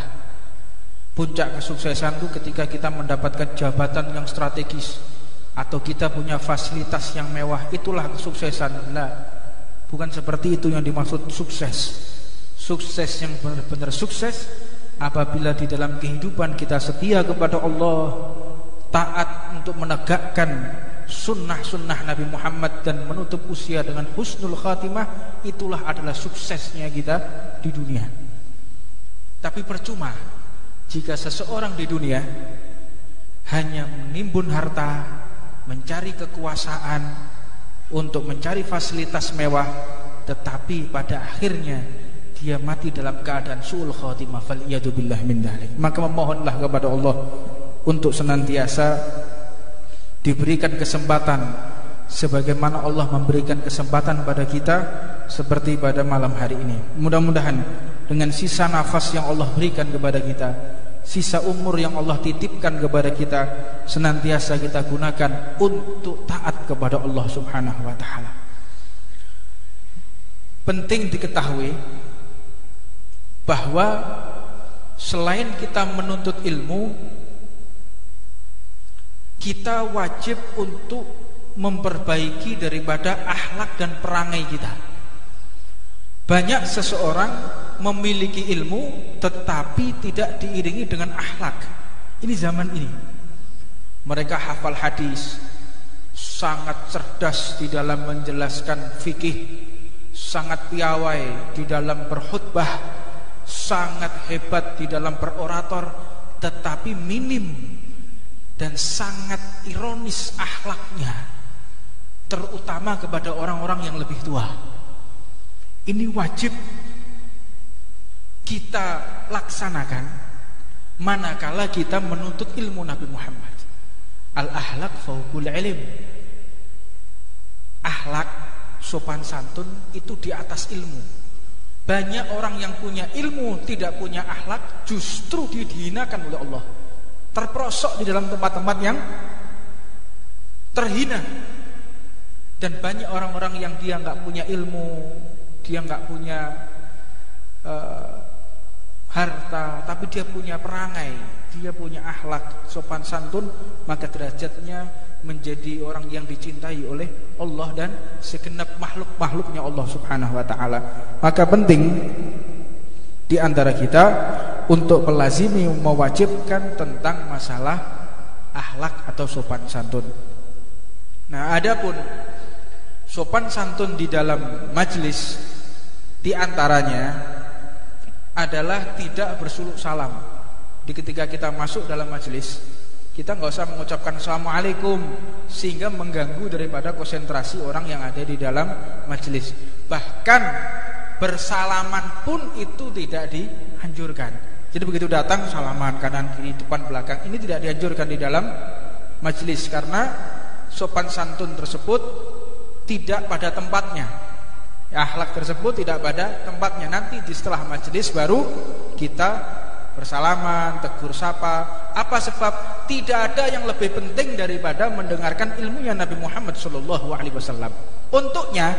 Puncak kesuksesan itu ketika kita mendapatkan jabatan yang strategis, atau kita punya fasilitas yang mewah, itulah kesuksesan. Nah, bukan seperti itu yang dimaksud sukses. Sukses yang benar-benar sukses apabila di dalam kehidupan kita setia kepada Allah, taat untuk menegakkan sunnah-sunnah Nabi Muhammad dan menutup usia dengan husnul khatimah. Itulah adalah suksesnya kita di dunia. Tapi percuma jika seseorang di dunia hanya menimbun harta, mencari kekuasaan, untuk mencari fasilitas mewah, tetapi pada akhirnya dia mati dalam keadaan su'ul khatimah, faliyadzubillah min dzalik. Maka memohonlah kepada Allah untuk senantiasa diberikan kesempatan sebagaimana Allah memberikan kesempatan pada kita seperti pada malam hari ini. Mudah-mudahan dengan sisa nafas yang Allah berikan kepada kita, sisa umur yang Allah titipkan kepada kita, senantiasa kita gunakan untuk taat kepada Allah Subhanahu wa taala. penting diketahui bahwa selain kita menuntut ilmu, kita wajib untuk memperbaiki daripada akhlak dan perangai kita. Banyak seseorang memiliki ilmu tetapi tidak diiringi dengan akhlak. Ini zaman ini. Mereka hafal hadis, sangat cerdas di dalam menjelaskan fikih, sangat piawai di dalam berkhutbah, sangat hebat di dalam berorator, tetapi minim dan sangat ironis akhlaknya, terutama kepada orang-orang yang lebih tua. Ini wajib kita laksanakan manakala kita menuntut ilmu Nabi Muhammad. Al-ahlak fauqul ilm. Akhlak, sopan santun itu di atas ilmu. Banyak orang yang punya ilmu tidak punya akhlak, justru dihinakan oleh Allah, terperosok di dalam tempat-tempat yang terhina. Dan banyak orang-orang yang dia nggak punya ilmu, dia nggak punya harta, tapi dia punya perangai, dia punya akhlak, sopan santun, maka derajatnya menjadi orang yang dicintai oleh Allah dan segenap makhluk-makhluknya Allah Subhanahu wa taala. Maka penting di antara kita untuk pelazimi mewajibkan tentang masalah akhlak atau sopan santun. Nah, adapun sopan santun di dalam majelis di antaranya adalah tidak bersuluk salam. Di ketika kita masuk dalam majelis, kita nggak usah mengucapkan assalamualaikum sehingga mengganggu daripada konsentrasi orang yang ada di dalam majelis. Bahkan bersalaman pun itu tidak dianjurkan. Jadi begitu datang salaman kanan kiri depan belakang, ini tidak dianjurkan di dalam majelis karena sopan santun tersebut tidak pada tempatnya. Akhlak tersebut tidak pada tempatnya. Nanti di setelah majelis baru kita bersalaman, tegur sapa. Apa sebab? Tidak ada yang lebih penting daripada mendengarkan ilmunya Nabi Muhammad SAW. Untuknya,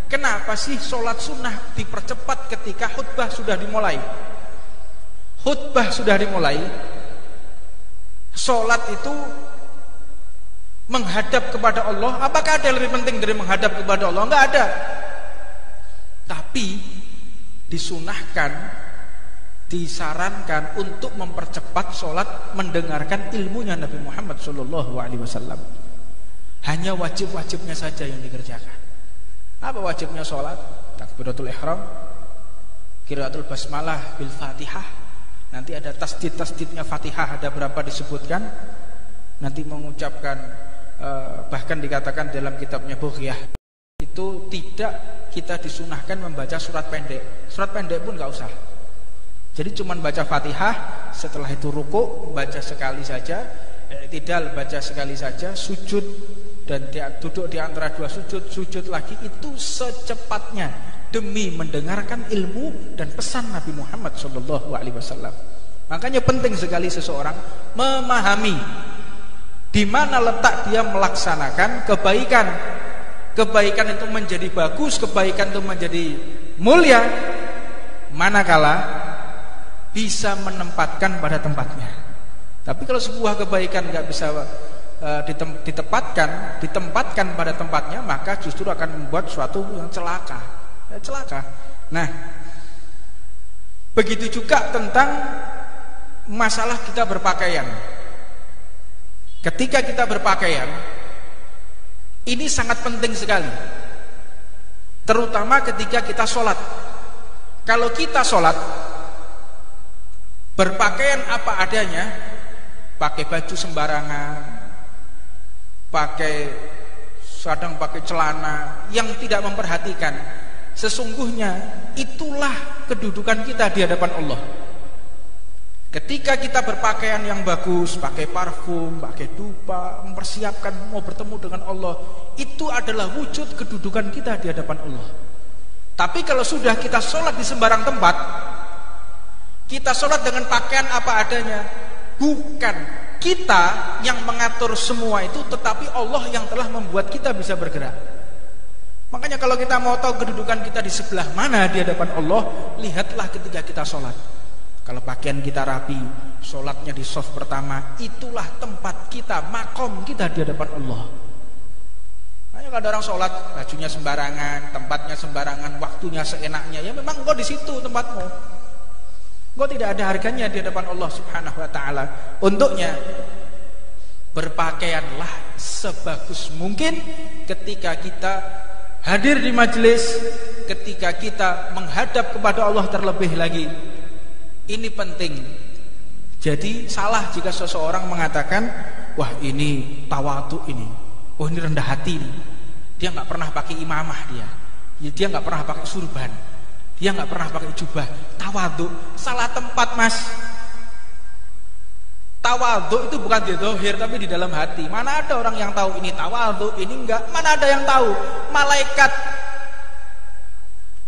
kenapa sih sholat sunnah dipercepat ketika khutbah sudah dimulai? Khutbah sudah dimulai, sholat itu menghadap kepada Allah. Apakah ada yang lebih penting dari menghadap kepada Allah? Enggak ada. Tapi disunahkan, disarankan untuk mempercepat sholat mendengarkan ilmunya Nabi Muhammad SAW. Hanya wajib-wajibnya saja yang dikerjakan. Apa wajibnya sholat? Takbiratul ihram, qiraatul basmalah bil fatihah. Nanti ada tasdid-tasdidnya Fatihah, ada berapa disebutkan. Nanti mengucapkan bahkan dikatakan dalam kitabnya Bughyah itu tidak kita disunahkan membaca surat pendek. Surat pendek pun gak usah. Jadi cuman baca Fatihah, setelah itu ruku baca sekali saja, i'tidal baca sekali saja, sujud dan duduk di antara dua sujud lagi, itu secepatnya demi mendengarkan ilmu dan pesan Nabi Muhammad SAW. Makanya penting sekali seseorang memahami di mana letak dia melaksanakan kebaikan. Kebaikan itu menjadi bagus, kebaikan itu menjadi mulia manakala bisa menempatkan pada tempatnya. Tapi kalau sebuah kebaikan nggak bisa ditempatkan pada tempatnya, maka justru akan membuat suatu yang celaka. Nah, begitu juga tentang masalah kita berpakaian. Ketika kita berpakaian, ini sangat penting sekali, terutama ketika kita sholat. Kalau kita sholat berpakaian apa adanya, pakai baju sembarangan, kadang pakai celana yang tidak memperhatikan, sesungguhnya itulah kedudukan kita di hadapan Allah. Ketika kita berpakaian yang bagus, pakai parfum, pakai dupa, mempersiapkan mau bertemu dengan Allah, itu adalah wujud kedudukan kita di hadapan Allah. Tapi kalau sudah kita sholat di sembarang tempat, kita sholat dengan pakaian apa adanya, bukan kita yang mengatur semua itu, tetapi Allah yang telah membuat kita bisa bergerak. Makanya kalau kita mau tahu kedudukan kita di sebelah mana di hadapan Allah, lihatlah ketika kita sholat. Kalau pakaian kita rapi, sholatnya di shaf pertama, itulah tempat kita, makom kita di hadapan Allah. Makanya kalau ada orang sholat, bajunya sembarangan, tempatnya sembarangan, waktunya seenaknya, ya memang engkau di situ tempatmu. Engkau tidak ada harganya di hadapan Allah Subhanahu wa taala. Untuknya berpakaianlah sebagus mungkin ketika kita hadir di majelis, ketika kita menghadap kepada Allah terlebih lagi. Ini penting. Jadi salah jika seseorang mengatakan, wah ini tawadhu ini, wah ini rendah hati nih. Dia nggak pernah pakai imamah dia nggak pernah pakai surban, dia nggak pernah pakai jubah. Tawadhu, salah tempat mas. Tawadhu itu bukan di zahir tapi di dalam hati. Mana ada orang yang tahu ini tawadhu, ini enggak. Mana ada yang tahu? Malaikat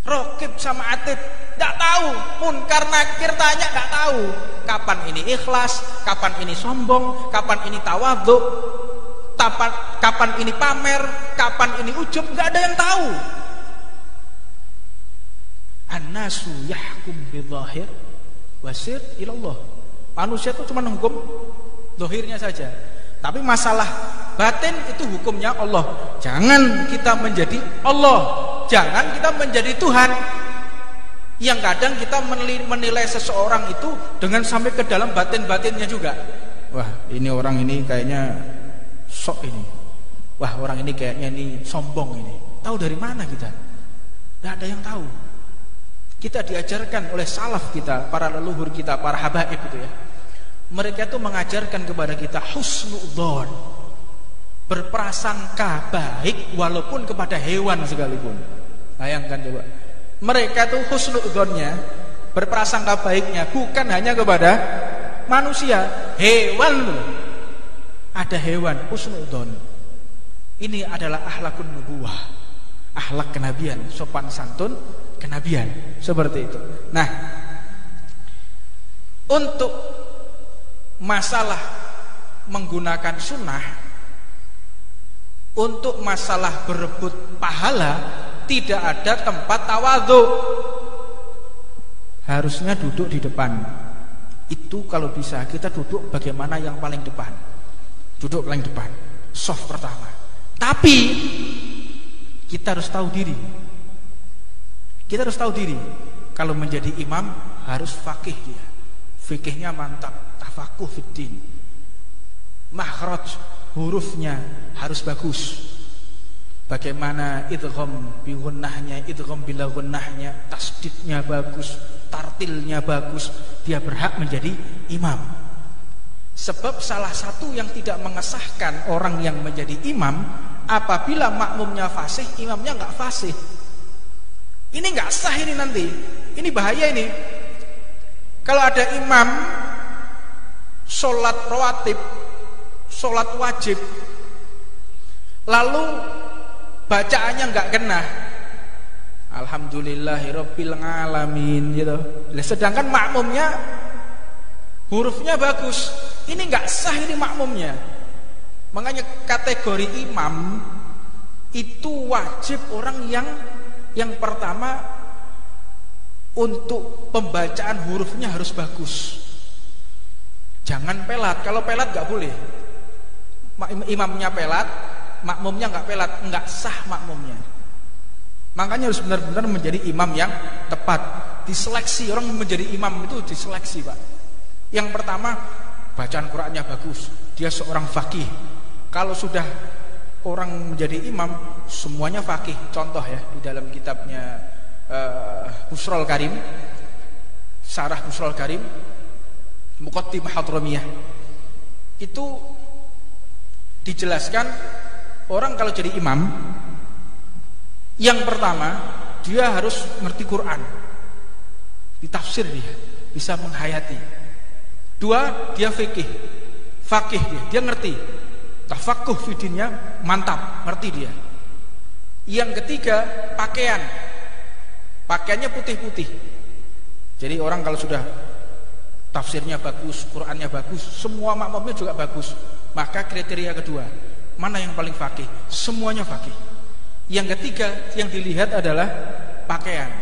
Raqib sama Atid enggak tahu. Munkar Nakir tanya enggak tahu. Kapan ini ikhlas, kapan ini sombong, kapan ini tawadhu, kapan ini pamer, kapan ini ujub, enggak ada yang tahu. An-nasu yahkum bidzahir wasir ilallah. Manusia itu cuma hukum zahirnya saja. Tapi masalah batin itu hukumnya Allah. Jangan kita menjadi Allah, jangan kita menjadi Tuhan. Yang kadang kita menilai seseorang itu dengan sampai ke dalam batin-batinnya juga. Wah, ini orang ini kayaknya sok ini. Wah, orang ini kayaknya ini sombong ini. Tahu dari mana kita? Tidak ada yang tahu. Kita diajarkan oleh salaf kita, para leluhur kita, para habaib itu ya. Mereka itu mengajarkan kepada kita husnudzon, berprasangka baik walaupun kepada hewan sekalipun. Bayangkan coba. Mereka itu husnudzonnya, berprasangka baiknya bukan hanya kepada manusia, hewan loh. Ada hewan husnudzon. Ini adalah akhlakun nubuwah, akhlak kenabian, sopan santun kenabian, seperti itu. Nah, untuk masalah menggunakan sunnah, untuk masalah berebut pahala, tidak ada tempat tawadhu. Harusnya duduk di depan. Itu kalau bisa kita duduk bagaimana yang paling depan. Duduk paling depan, shaf pertama. Tapi kita harus tahu diri. Kita harus tahu diri. Kalau menjadi imam harus faqih dia. Fikihnya mantap, tafaquh fiddin. Makhraj hurufnya harus bagus. Bagaimana idgham bi gunnahnya, idgham bila gunnahnya, tasdidnya bagus, tartilnya bagus, dia berhak menjadi imam. Sebab salah satu yang tidak mengesahkan orang yang menjadi imam, apabila makmumnya fasih, imamnya enggak fasih. Ini enggak sah ini nanti. Ini bahaya ini. Kalau ada imam sholat rawatib, sholat wajib, lalu bacaannya enggak kena, alhamdulillahirabbil alamin gitu. Sedangkan makmumnya hurufnya bagus, ini enggak sah ini makmumnya. Makanya kategori imam itu wajib orang yang pertama untuk pembacaan hurufnya harus bagus. Jangan pelat. Kalau pelat enggak boleh. Imamnya pelat, makmumnya enggak pelat, enggak sah makmumnya. Makanya harus benar-benar menjadi imam yang tepat. Diseleksi, orang menjadi imam itu diseleksi, Pak. Yang pertama, bacaan Qur'annya bagus, dia seorang faqih. Kalau sudah orang menjadi imam, semuanya faqih. Contoh ya, di dalam kitabnya Busrul Karim, Syarah Busrul Karim, Muqaddimah Hadramiyah, itu dijelaskan orang kalau jadi imam, yang pertama dia harus ngerti Quran, ditafsir dia, bisa menghayati. Dua, dia faqih dia ngerti, tafaquh fidinnya mantap, ngerti dia. Yang ketiga, pakaiannya putih-putih. Jadi orang kalau sudah tafsirnya bagus, Qurannya bagus, semua makmumnya juga bagus, maka kriteria kedua, mana yang paling faqih? Semuanya faqih. Yang ketiga yang dilihat adalah pakaian.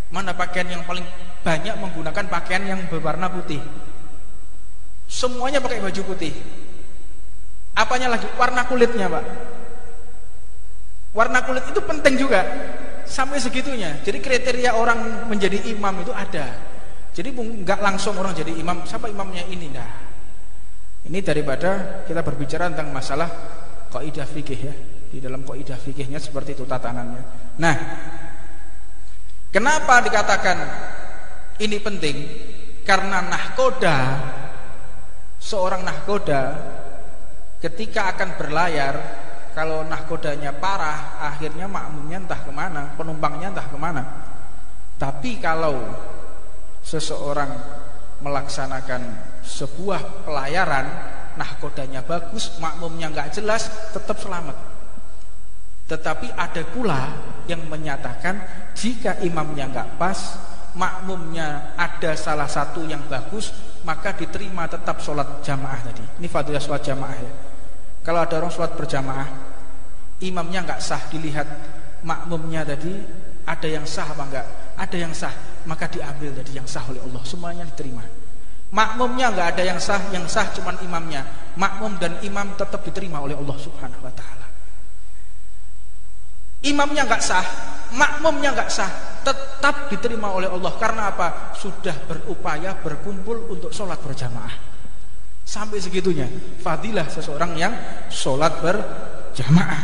Mana pakaian yang paling banyak menggunakan pakaian yang berwarna putih? Semuanya pakai baju putih. Apanya lagi? Warna kulitnya, Pak. Warna kulit itu penting juga. Sampai segitunya. Jadi kriteria orang menjadi imam itu ada. Jadi nggak langsung orang jadi imam, siapa imamnya ini? Nah, ini daripada kita berbicara tentang masalah kaidah fikih ya. Di dalam kaidah fikihnya seperti itu tatanannya. Nah, kenapa dikatakan ini penting? Karena nahkoda, seorang nahkoda ketika akan berlayar, kalau nahkodanya parah, akhirnya makmumnya entah kemana, penumpangnya entah kemana. Tapi kalau seseorang melaksanakan sebuah pelayaran, nahkodanya bagus, makmumnya nggak jelas, tetap selamat. Tetapi ada pula yang menyatakan jika imamnya nggak pas, makmumnya ada salah satu yang bagus, maka diterima tetap sholat jamaah tadi. Ini fadilah sholat jamaah ya. Kalau ada orang sholat berjamaah, imamnya nggak sah, dilihat makmumnya tadi ada yang sah apa enggak? Ada yang sah, maka diambil dari yang sah oleh Allah, semuanya diterima. Makmumnya nggak ada yang sah cuman imamnya. Makmum dan imam tetap diterima oleh Allah Subhanahu wa taala. Imamnya nggak sah, makmumnya nggak sah, tetap diterima oleh Allah. Karena apa? Sudah berupaya berkumpul untuk sholat berjamaah. Sampai segitunya fadilah seseorang yang sholat berjamaah.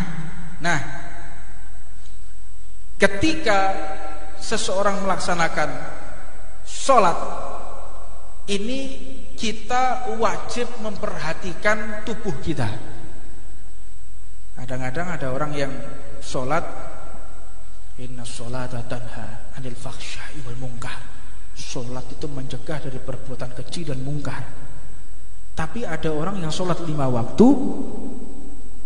Nah, ketika seseorang melaksanakan sholat ini, kita wajib memperhatikan tubuh kita. Kadang-kadang ada orang yang sholat, inna sholata tanha anil fakhsya'i wal munkar. Sholat itu mencegah dari perbuatan keji dan mungkar. Tapi ada orang yang sholat 5 waktu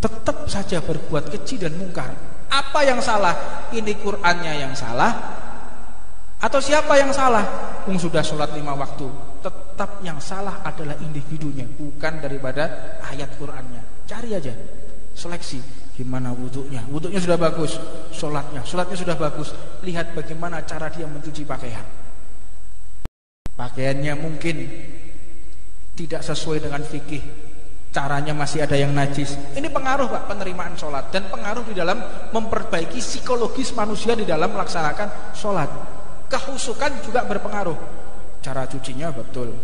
tetap saja berbuat keji dan mungkar. Apa yang salah? Ini Qur'annya yang salah atau siapa yang salah? Sudah sholat 5 waktu, tetap yang salah adalah individunya, bukan daripada ayat Qur'annya. Cari aja, seleksi. Gimana wudhunya? Wudhunya sudah bagus. Sholatnya sudah bagus. Lihat bagaimana cara dia mencuci pakaian. Pakaiannya mungkin tidak sesuai dengan fikih, caranya masih ada yang najis. Ini pengaruh Pak, penerimaan sholat. Dan pengaruh di dalam memperbaiki psikologis manusia di dalam melaksanakan sholat. Kehusukan juga berpengaruh. Cara cucinya betul,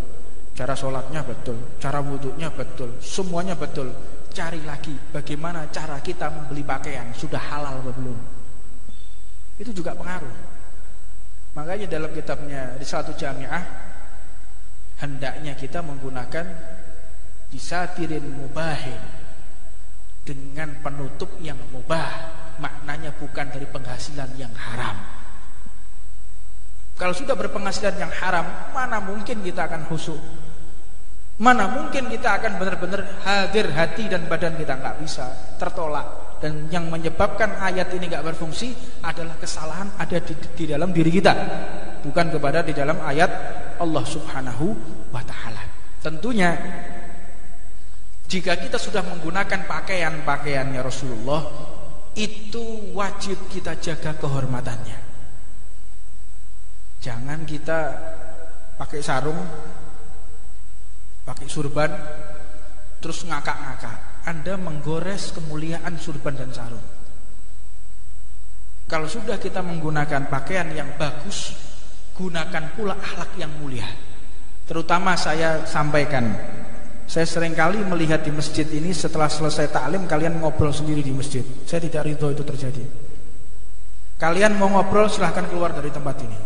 cara sholatnya betul, cara wudhunya betul, semuanya betul. Cari lagi bagaimana cara kita membeli pakaian, sudah halal atau belum. Itu juga pengaruh. Makanya dalam kitabnya Risalatul Jami'ah, hendaknya kita menggunakan bisatirin mubahin, dengan penutup yang mubah. Maknanya bukan dari penghasilan yang haram. Kalau sudah berpenghasilan yang haram, mana mungkin kita akan khusyuk? Mana mungkin kita akan benar-benar hadir hati dan badan kita? Nggak bisa, tertolak. Dan yang menyebabkan ayat ini nggak berfungsi adalah kesalahan ada di dalam diri kita, bukan kepada di dalam ayat Allah Subhanahu wa ta'ala. Tentunya jika kita sudah menggunakan pakaiannya Rasulullah, itu wajib kita jaga kehormatannya. Jangan kita pakai sarung, pakai surban, terus ngakak-ngakak. Anda menggores kemuliaan surban dan sarung. Kalau sudah kita menggunakan pakaian yang bagus, gunakan pula akhlak yang mulia. Terutama saya sampaikan, saya seringkali melihat di masjid ini setelah selesai taklim kalian ngobrol sendiri di masjid. Saya tidak ridho itu terjadi. Kalian mau ngobrol silahkan keluar dari tempat ini.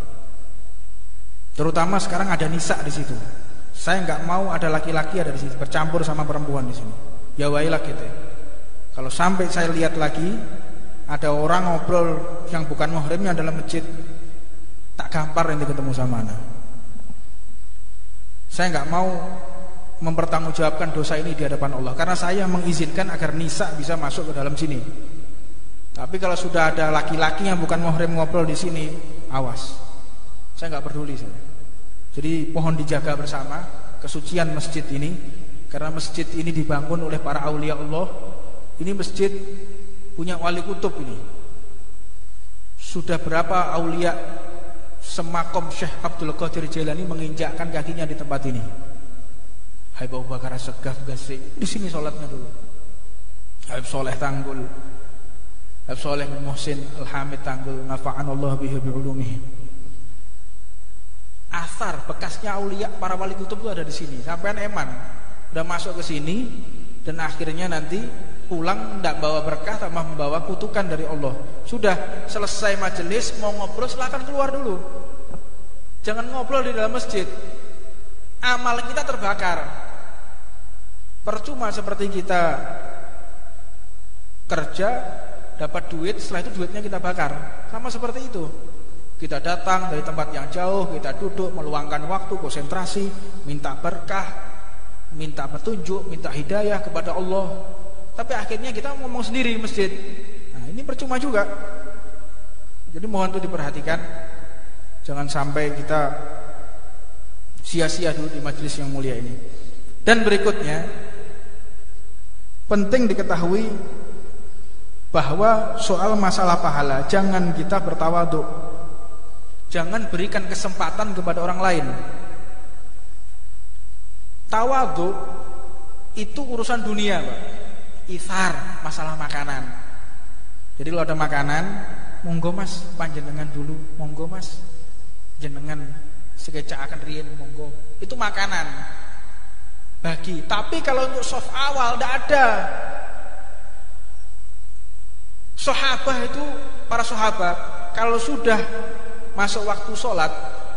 Terutama sekarang ada nisa di situ. Saya nggak mau ada laki-laki ada di situ bercampur sama perempuan di sini. Ya wailah gitu. Kalau sampai saya lihat lagi ada orang ngobrol yang bukan muhrimnya dalam masjid, tak gampar nanti ketemu sama anak. Saya nggak mau mempertanggungjawabkan dosa ini di hadapan Allah, karena saya mengizinkan agar nisa bisa masuk ke dalam sini. Tapi kalau sudah ada laki-laki yang bukan muhrim ngobrol di sini, awas. Saya nggak peduli saya. Jadi mohon dijaga bersama kesucian masjid ini, karena masjid ini dibangun oleh para aulia Allah. Ini masjid punya wali kutub ini. Sudah berapa aulia semakom Syekh Abdul Qadir Jailani menginjakkan kakinya di tempat ini? Hai Abu Bakar As-Saggaf Ghazi, di sini sholatnya dulu. Habib Soleh Tanggul, Habib Soleh bin Muhsin Al-Hamid Tanggul, nafa'anallahu bihi bi'ulumihi. Asar bekasnya aulia para wali kutub itu ada di sini. Sampean eman udah masuk ke sini dan akhirnya nanti pulang tidak bawa berkah, tambah membawa kutukan dari Allah. Sudah selesai majelis, mau ngobrol silakan keluar dulu. Jangan ngobrol di dalam masjid. Amal kita terbakar. Percuma seperti kita kerja dapat duit, setelah itu duitnya kita bakar. Sama seperti itu. Kita datang dari tempat yang jauh, kita duduk meluangkan waktu, konsentrasi, minta berkah, minta petunjuk, minta hidayah kepada Allah. Tapi akhirnya kita ngomong sendiri di masjid. Nah, ini percuma juga. Jadi mohon itu diperhatikan. Jangan sampai kita sia-sia dulu di majelis yang mulia ini. Dan berikutnya, penting diketahui bahwa soal masalah pahala, jangan kita bertawaduk. Jangan berikan kesempatan kepada orang lain. Tawaduk itu urusan dunia, Pak. Ithar, masalah makanan. Jadi kalau ada makanan, monggo Mas panjenengan dulu, monggo Mas jenengan sekecak akan riyen, monggo. Itu makanan bagi. Tapi kalau untuk soft awal tidak ada. Sahabat itu, para sahabat kalau sudah masuk waktu sholat,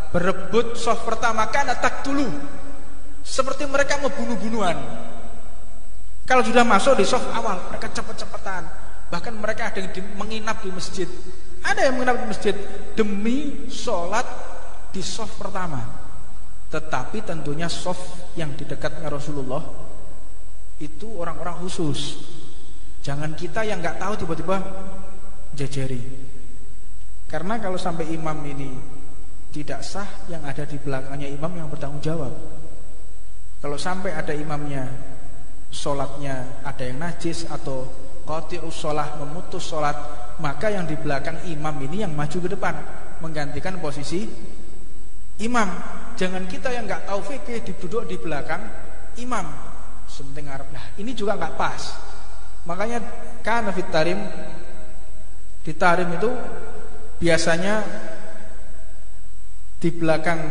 berebut soft pertama kan atak dulu, seperti mereka membunuh-bunuhan. Kalau sudah masuk di soft awal, mereka cepet-cepetan. Bahkan mereka ada yang menginap di masjid. Ada yang menginap di masjid demi sholat di soft pertama. Tetapi tentunya soft yang di dekatnya Rasulullah itu orang-orang khusus. Jangan kita yang nggak tahu tiba-tiba jajari. Karena kalau sampai imam ini tidak sah, yang ada di belakangnya imam yang bertanggung jawab. Kalau sampai ada imamnya sholatnya ada yang najis atau qati'us sholah, memutus sholat, maka yang di belakang imam ini yang maju ke depan menggantikan posisi imam. Jangan kita yang nggak tahu fikih duduk di belakang imam sementing Arab. Nah, ini juga nggak pas. Makanya kana fit tarim, di tarim itu biasanya di belakang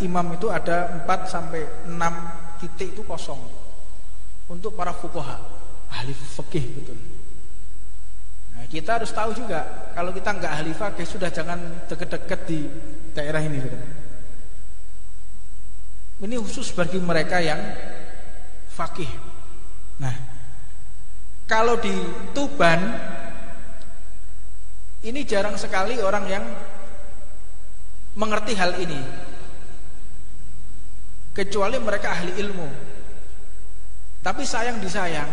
imam itu ada 4 sampai 6 titik itu kosong. Untuk para fuqaha, ahli fikih betul. Nah, kita harus tahu juga, kalau kita nggak ahli fikih sudah jangan deket-deket di daerah ini. Betul. Ini khusus bagi mereka yang fikih. Nah, kalau di Tuban ini jarang sekali orang yang mengerti hal ini, kecuali mereka ahli ilmu. Tapi sayang disayang,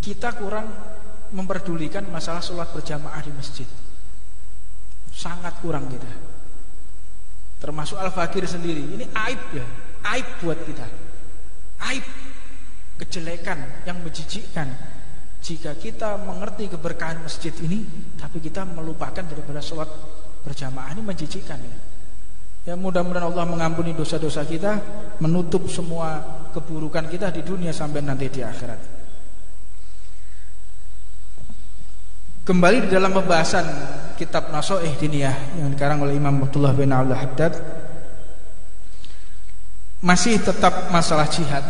kita kurang memperdulikan masalah sholat berjamaah di masjid. Sangat kurang kita. Termasuk Al-Fakir sendiri. Ini aib ya, aib buat kita. Aib, kejelekan yang menjijikkan. Jika kita mengerti keberkahan masjid ini, tapi kita melupakan daripada sholat berjamaah, ini menjijikkan ya. Ya, mudah-mudahan Allah mengampuni dosa-dosa kita, menutup semua keburukan kita di dunia sampai nanti di akhirat. Kembali di dalam pembahasan kitab Nasoih Diniyah yang dikarang oleh Imam Abdullah bin Al-Haddad, masih tetap masalah jihad.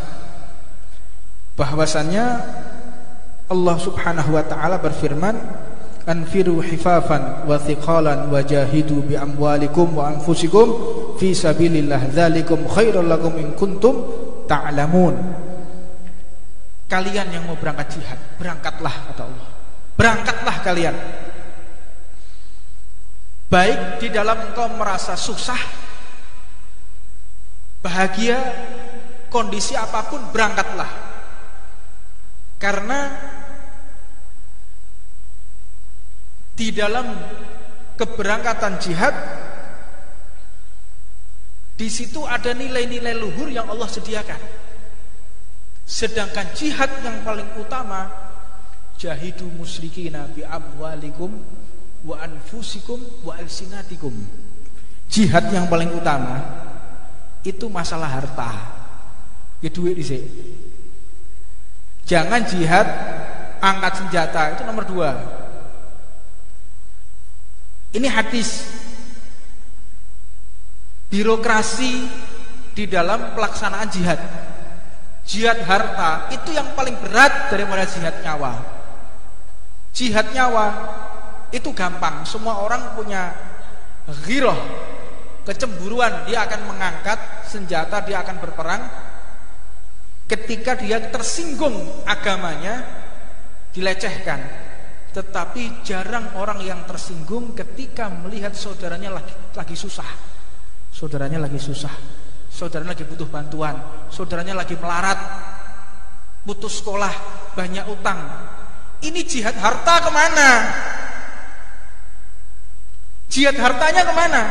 Bahwasannya Allah Subhanahu wa taala berfirman, anfiru hifafan wa thiqalan wajahidu bi amwalikum wa anfusikum fi sabilillah dzalikum khairul lakum in kuntum ta'lamun. Kalian yang mau berangkat jihad, berangkatlah kata Allah. Berangkatlah kalian. Baik di dalam engkau merasa susah, bahagia, kondisi apapun, berangkatlah. Karena di dalam keberangkatan jihad, di situ ada nilai-nilai luhur yang Allah sediakan. Sedangkan jihad yang paling utama, jahidu musyrikina bi amwalikum wa anfusikum wa alsinatikum. Jihad yang paling utama itu masalah harta. Ya duit dhisik. Jangan jihad angkat senjata, itu nomor 2. Ini hadis. Birokrasi di dalam pelaksanaan jihad. Jihad harta itu yang paling berat daripada jihad nyawa. Jihad nyawa itu gampang, semua orang punya ghirah, kecemburuan, dia akan mengangkat senjata, dia akan berperang. Ketika dia tersinggung agamanya, dilecehkan. Tetapi jarang orang yang tersinggung ketika melihat saudaranya lagi susah. Saudaranya lagi susah, saudaranya lagi butuh bantuan, saudaranya lagi melarat, putus sekolah, banyak utang. Ini jihad harta kemana? Jihad hartanya kemana?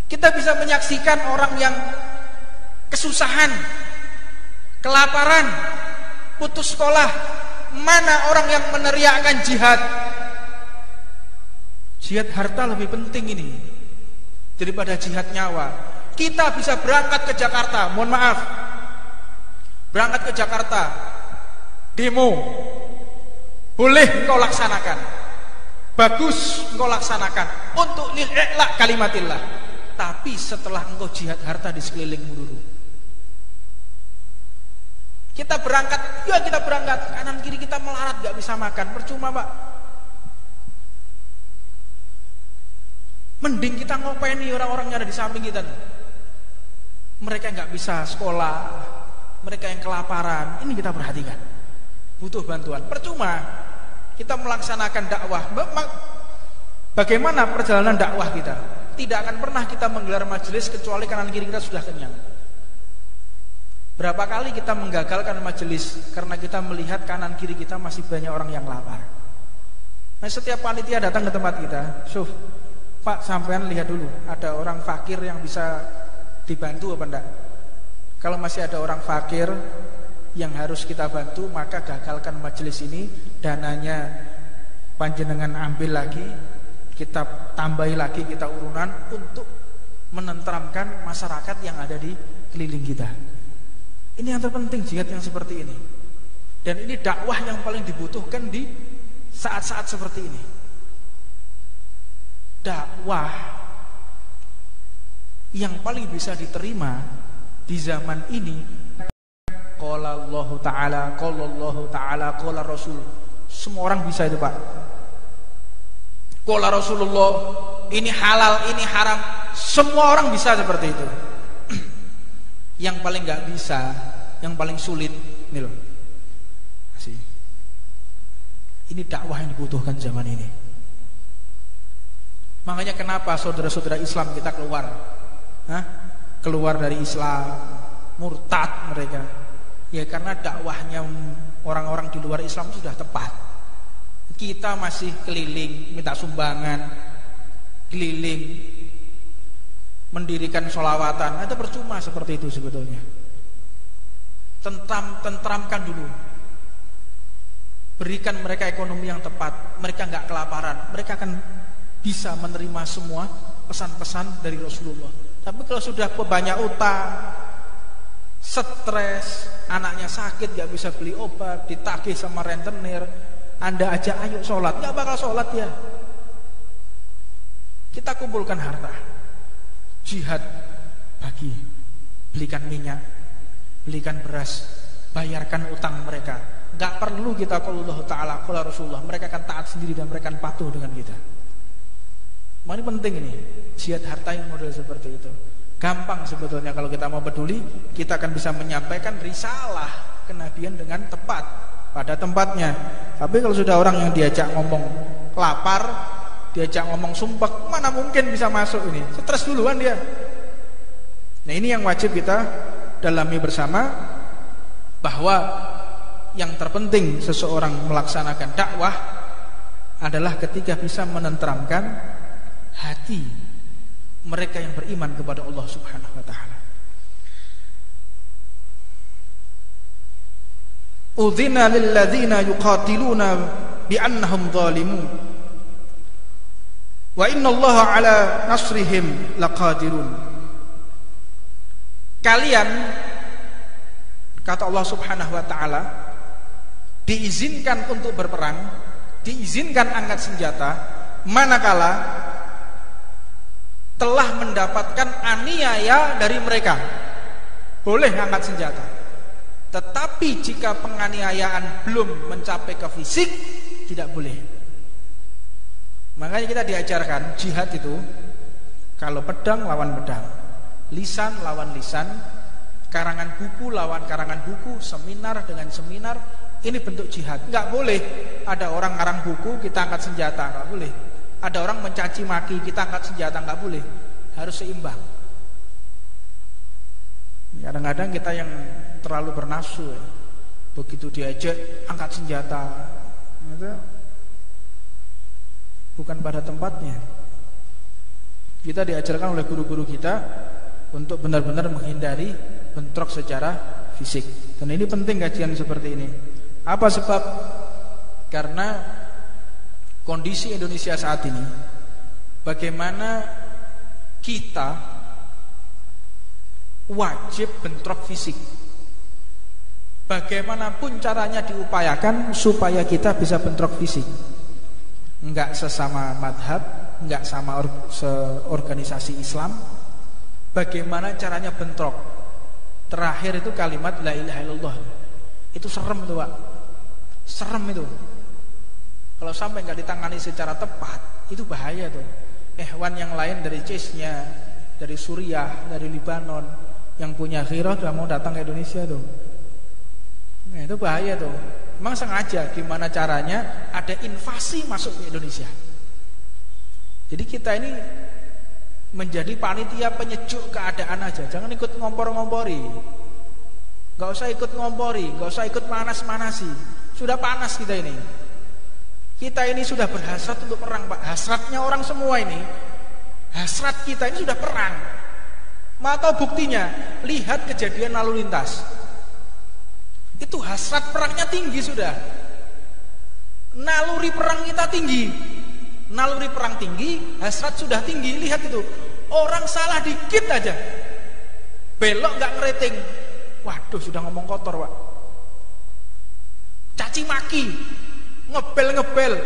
Kita bisa menyaksikan orang yang kesusahan, kelaparan, putus sekolah. Mana orang yang meneriakkan jihad? Jihad harta lebih penting ini daripada jihad nyawa. Kita bisa berangkat ke Jakarta, mohon maaf, berangkat ke Jakarta, demo, boleh engkau laksanakan, bagus engkau laksanakan untuk lil-i'la kalimatillah. Tapi setelah engkau jihad harta di sekelilingmu dulu. Kita berangkat, ya kita berangkat, kanan kiri kita melarat, gak bisa makan, percuma Pak. Mending kita ngopeni orang-orang yang ada di samping kita. Mereka nggak bisa sekolah, mereka yang kelaparan, ini kita perhatikan, butuh bantuan. Percuma kita melaksanakan dakwah. Bagaimana perjalanan dakwah kita? Tidak akan pernah kita menggelar majelis kecuali kanan kiri kita sudah kenyang. Berapa kali kita menggagalkan majelis karena kita melihat kanan kiri kita masih banyak orang yang lapar. Nah, setiap panitia datang ke tempat kita, Syuf, Pak, sampean lihat dulu, ada orang fakir yang bisa dibantu apa enggak? Kalau masih ada orang fakir yang harus kita bantu, maka gagalkan majelis ini, dananya panjenengan ambil lagi, kita tambahi lagi, kita urunan untuk menenteramkan masyarakat yang ada di keliling kita. Ini yang terpenting, jihad yang seperti ini. Dan ini dakwah yang paling dibutuhkan di saat-saat seperti ini. Dakwah yang paling bisa diterima di zaman ini, qala Allah Ta'ala, qala Allah Ta'ala, qala Rasul. Semua orang bisa itu Pak. Qala Rasulullah, ini halal, ini haram, semua orang bisa seperti itu. Yang paling gak bisa, yang paling sulit, ini loh. Ini dakwah yang dibutuhkan zaman ini. Makanya kenapa saudara-saudara Islam kita keluar, keluar dari Islam, murtad mereka. Ya karena dakwahnya orang-orang di luar Islam sudah tepat. Kita masih keliling minta sumbangan, keliling mendirikan sholawatan, itu percuma seperti itu sebetulnya. Tentramkan dulu, berikan mereka ekonomi yang tepat, mereka nggak kelaparan, mereka akan bisa menerima semua pesan-pesan dari Rasulullah. Tapi kalau sudah banyak utang, stres, anaknya sakit nggak bisa beli obat, ditagih sama rentenir, Anda aja ayo sholat, nggak bakal sholat ya. Kita kumpulkan harta, jihad bagi, belikan minyak, belikan beras, bayarkan utang mereka. Gak perlu kita qala Allah Ta'ala, qala Rasulullah, mereka akan taat sendiri dan mereka akan patuh dengan kita. Ini penting ini, jihad harta yang model seperti itu. Gampang sebetulnya kalau kita mau peduli, kita akan bisa menyampaikan risalah kenabian dengan tepat pada tempatnya. Tapi kalau sudah orang yang diajak ngomong lapar, diajak ngomong sumpek, mana mungkin bisa masuk ini? Stres duluan dia. Nah ini yang wajib kita dalami bersama, bahwa yang terpenting seseorang melaksanakan dakwah adalah ketika bisa menenteramkan hati mereka yang beriman kepada Allah Subhanahu wa Ta'ala. Udzina lil ladzina yuqatiluna bi'annahum zalimun wa innallaha ala nasrihim laqadirun. Kalian, kata Allah Subhanahu wa taala, diizinkan untuk berperang, diizinkan angkat senjata manakala telah mendapatkan aniaya dari mereka. Boleh angkat senjata. Tetapi jika penganiayaan belum mencapai ke fisik, tidak boleh. Makanya kita diajarkan jihad itu kalau pedang lawan pedang, lisan lawan lisan, karangan buku lawan karangan buku, seminar dengan seminar. Ini bentuk jihad. Enggak boleh ada orang ngarang buku kita angkat senjata, enggak boleh. Ada orang mencaci maki kita angkat senjata, enggak boleh. Harus seimbang. Kadang-kadang kita yang terlalu bernafsu ya. Begitu diajak angkat senjata, itu bukan pada tempatnya. Kita diajarkan oleh guru-guru kita untuk benar-benar menghindari bentrok secara fisik. Dan ini penting kajian seperti ini. Apa sebab? Karena kondisi Indonesia saat ini, bagaimana kita wajib bentrok fisik. Bagaimanapun caranya diupayakan supaya kita bisa bentrok fisik. Enggak sesama madhab, enggak sama organisasi Islam. Bagaimana caranya bentrok? Terakhir itu kalimat la ilaha illallah. Itu serem itu, Pak. Serem itu. Kalau sampai nggak ditangani secara tepat, itu bahaya tuh. Ikhwan yang lain dari Chechnya, dari Suriah, dari Libanon, yang punya khirah sudah mau datang ke Indonesia tuh. Nah, itu bahaya tuh. Memang sengaja gimana caranya ada invasi masuk ke Indonesia. Jadi kita ini menjadi panitia penyejuk keadaan aja. Jangan ikut ngompor-ngompori. Gak usah ikut ngompori, gak usah ikut panas-manasi. Sudah panas kita ini. Kita ini sudah berhasrat untuk perang, Pak. Hasratnya orang semua ini, hasrat kita ini sudah perang. Mau tahu buktinya? Lihat kejadian lalu lintas. Itu hasrat perangnya tinggi sudah. Naluri perang kita tinggi. Naluri perang tinggi, hasrat sudah tinggi. Lihat itu. Orang salah dikit aja, belok gak ngeriting. Waduh, sudah ngomong kotor, Pak. Caci maki, ngebel-ngebel,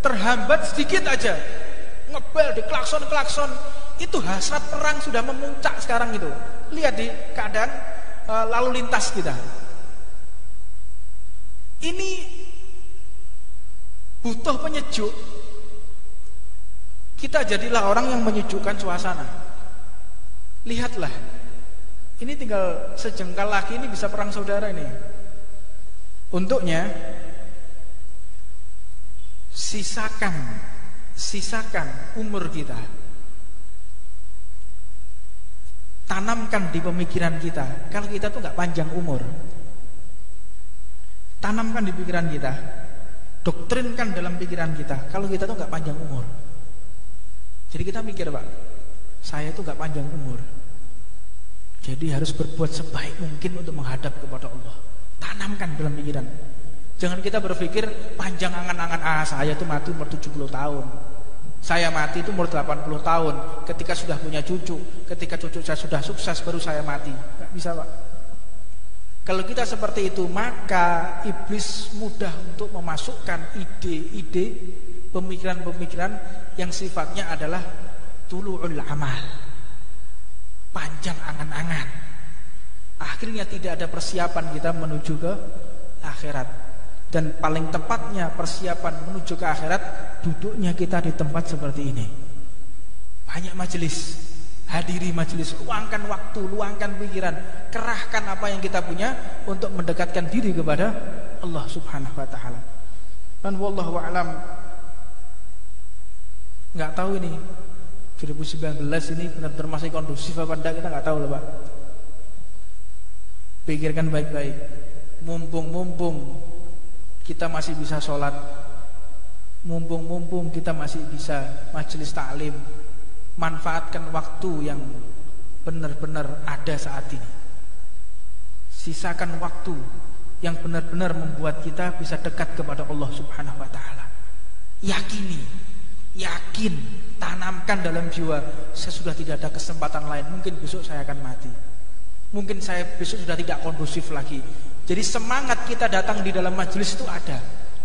terhambat sedikit aja, ngebel di klakson-klakson. Itu hasrat perang sudah memuncak sekarang itu. Lihat di keadaan lalu lintas kita. Ini butuh penyejuk. Kita jadilah orang yang menyejukkan suasana. Lihatlah, ini tinggal sejengkal lagi ini bisa perang saudara ini. Untuknya sisakan umur kita, tanamkan di pemikiran kita. Kalau kita tuh nggak panjang umur, tanamkan di pikiran kita, doktrinkan dalam pikiran kita. Kalau kita tuh nggak panjang umur, jadi kita mikir, Pak, saya tuh nggak panjang umur, jadi harus berbuat sebaik mungkin untuk menghadap kepada Allah. Tanamkan dalam pikiran. Jangan kita berpikir panjang angan-angan, saya tuh mati umur 70 tahun. Saya mati itu umur 80 tahun. Ketika sudah punya cucu, ketika cucu saya sudah sukses baru saya mati. Gak bisa, Pak. Kalau kita seperti itu, maka iblis mudah untuk memasukkan ide-ide, pemikiran-pemikiran yang sifatnya adalah tulu'ul amal, panjang angan-angan. Akhirnya tidak ada persiapan kita menuju ke akhirat. Dan paling tepatnya persiapan menuju ke akhirat, duduknya kita di tempat seperti ini. Banyak majelis, hadiri majelis, luangkan waktu, luangkan pikiran, kerahkan apa yang kita punya untuk mendekatkan diri kepada Allah Subhanahu wa taala. Dan wallahu a'lam, enggak tahu ini 2019 ini benar-benar masih kondusif apa enggak, kita enggak tahu loh, Pak. Pikirkan baik-baik. Mumpung kita masih bisa sholat, mumpung kita masih bisa majelis taklim, manfaatkan waktu yang benar-benar ada saat ini. Sisakan waktu yang benar-benar membuat kita bisa dekat kepada Allah Subhanahu wa taala. Yakini, yakin, tanamkan dalam jiwa, saya sudah tidak ada kesempatan lain, mungkin besok saya akan mati. Mungkin saya besok sudah tidak kondusif lagi. Jadi semangat kita datang di dalam majelis itu ada.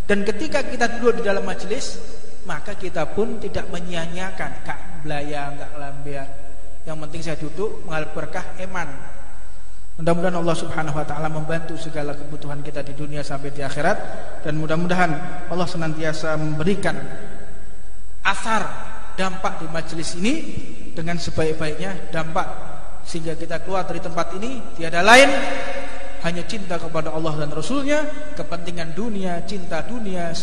Dan ketika kita duduk di dalam majelis, maka kita pun tidak menyia-nyiakan gak belayang, gak lambia. Yang penting saya duduk mengalir berkah eman. Mudah-mudahan Allah Subhanahu wa taala membantu segala kebutuhan kita di dunia sampai di akhirat, dan mudah-mudahan Allah senantiasa memberikan asar dampak di majelis ini dengan sebaik-baiknya dampak, sehingga kita keluar dari tempat ini tiada lain hanya cinta kepada Allah dan Rasulnya, kepentingan dunia, cinta dunia,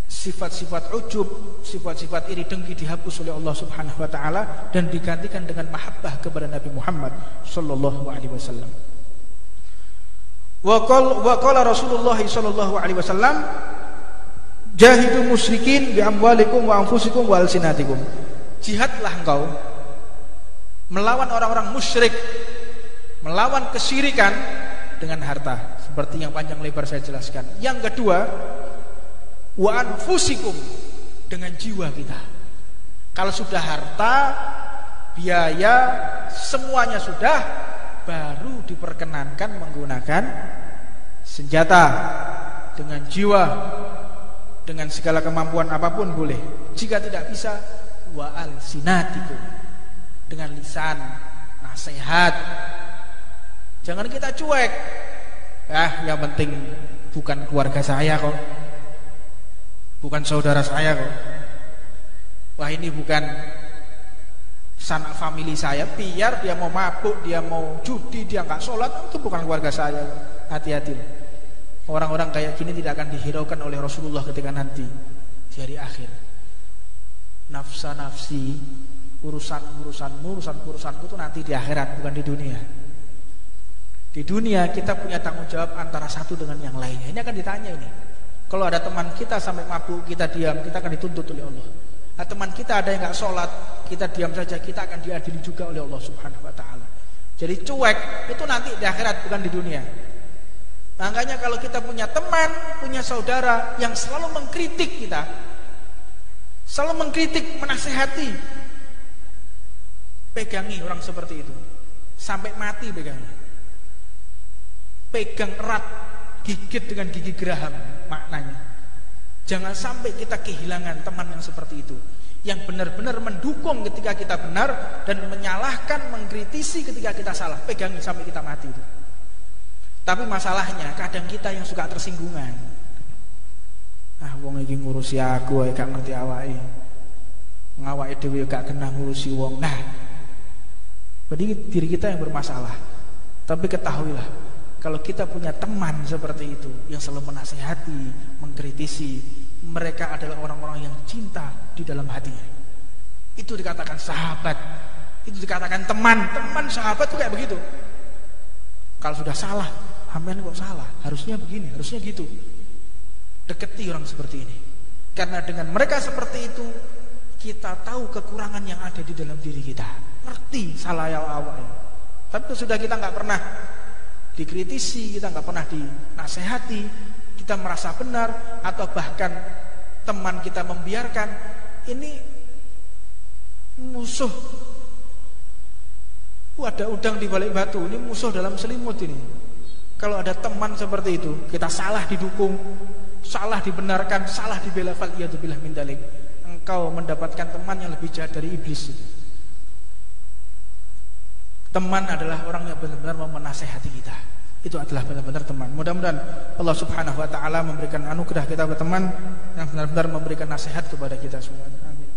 sifat-sifat ujub, sifat-sifat iri dengki dihapus oleh Allah Subhanahu wa taala dan digantikan dengan mahabbah kepada Nabi Muhammad sallallahu alaihi wasallam. Wa qala Rasulullah sallallahu alaihi wasallam, jahidu musyrikin bi amwalikum wa anfusikum wa alsinatikum. Jihadlah engkau melawan orang-orang musyrik, melawan kesyirikan dengan harta, seperti yang panjang lebar saya jelaskan. Yang kedua, wa anfusikum, dengan jiwa kita. Kalau sudah harta, biaya, semuanya sudah, baru diperkenankan menggunakan senjata. Dengan jiwa, dengan segala kemampuan apapun boleh. Jika tidak bisa, wa alsinatikum, dengan lisan, nasihat. Jangan kita cuek. Yang penting bukan keluarga saya kok, bukan saudara saya kok. Wah, ini bukan sanak famili saya. Biar dia mau mabuk, dia mau judi, dia nggak sholat, itu bukan keluarga saya. Hati-hati. Orang-orang kayak gini tidak akan dihiraukan oleh Rasulullah ketika nanti di hari akhir. Nafsa-nafsi, urusanmu itu nanti di akhirat, bukan di dunia. Di dunia kita punya tanggung jawab antara satu dengan yang lainnya. Ini akan ditanya ini. Kalau ada teman kita sampai mabuk, kita diam, kita akan dituntut oleh Allah. Nah, teman kita ada yang nggak sholat, kita diam saja, kita akan diadili juga oleh Allah Subhanahu wa taala. Jadi cuek itu nanti di akhirat, bukan di dunia. Makanya kalau kita punya teman, punya saudara yang selalu mengkritik kita, selalu mengkritik, menasehati, pegangi orang seperti itu sampai mati, pegangi. Pegang erat, gigit dengan gigi geraham, maknanya. Jangan sampai kita kehilangan teman yang seperti itu, yang benar-benar mendukung ketika kita benar dan menyalahkan, mengkritisi ketika kita salah. Pegangi sampai kita mati itu. Tapi masalahnya kadang kita yang suka tersinggungan. Wong iki ngurusi aku, gak ngerti awake. Ngawake dhewe gak kena ngurusi wong. Berarti diri kita yang bermasalah. Tapi ketahuilah, kalau kita punya teman seperti itu yang selalu menasihati, mengkritisi, mereka adalah orang-orang yang cinta di dalam hatinya. Itu dikatakan sahabat, itu dikatakan teman. Teman sahabat itu kayak begitu. Kalau sudah salah, amen kok salah, harusnya begini, harusnya gitu. Deketi orang seperti ini. Karena dengan mereka seperti itu, kita tahu kekurangan yang ada di dalam diri kita. Ngerti salah yang awal. Tapi itu sudah kita nggak pernah dikritisi, kita nggak pernah dinasehati, kita merasa benar, atau bahkan teman kita membiarkan. Ini musuh. Ada udang di balik batu, ini musuh dalam selimut ini. Kalau ada teman seperti itu, kita salah didukung, salah dibenarkan, salah dibela, faliyadzubillah min dzalik, engkau mendapatkan teman yang lebih jahat dari iblis itu. Teman adalah orang yang benar-benar menasehati kita. Itu adalah benar-benar teman. Mudah-mudahan Allah Subhanahu wa taala memberikan anugerah kita ke teman yang benar-benar memberikan nasihat kepada kita semua. Amin.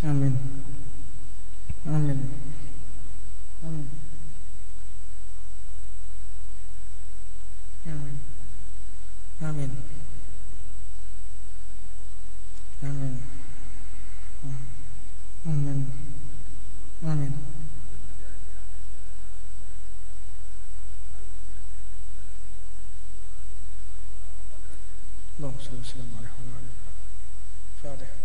Amin. Amin. Amin. Amin. Amin. Amin. Amin. Amin. Allahumma shalli wa sallim ala Muhammad. Fatihah.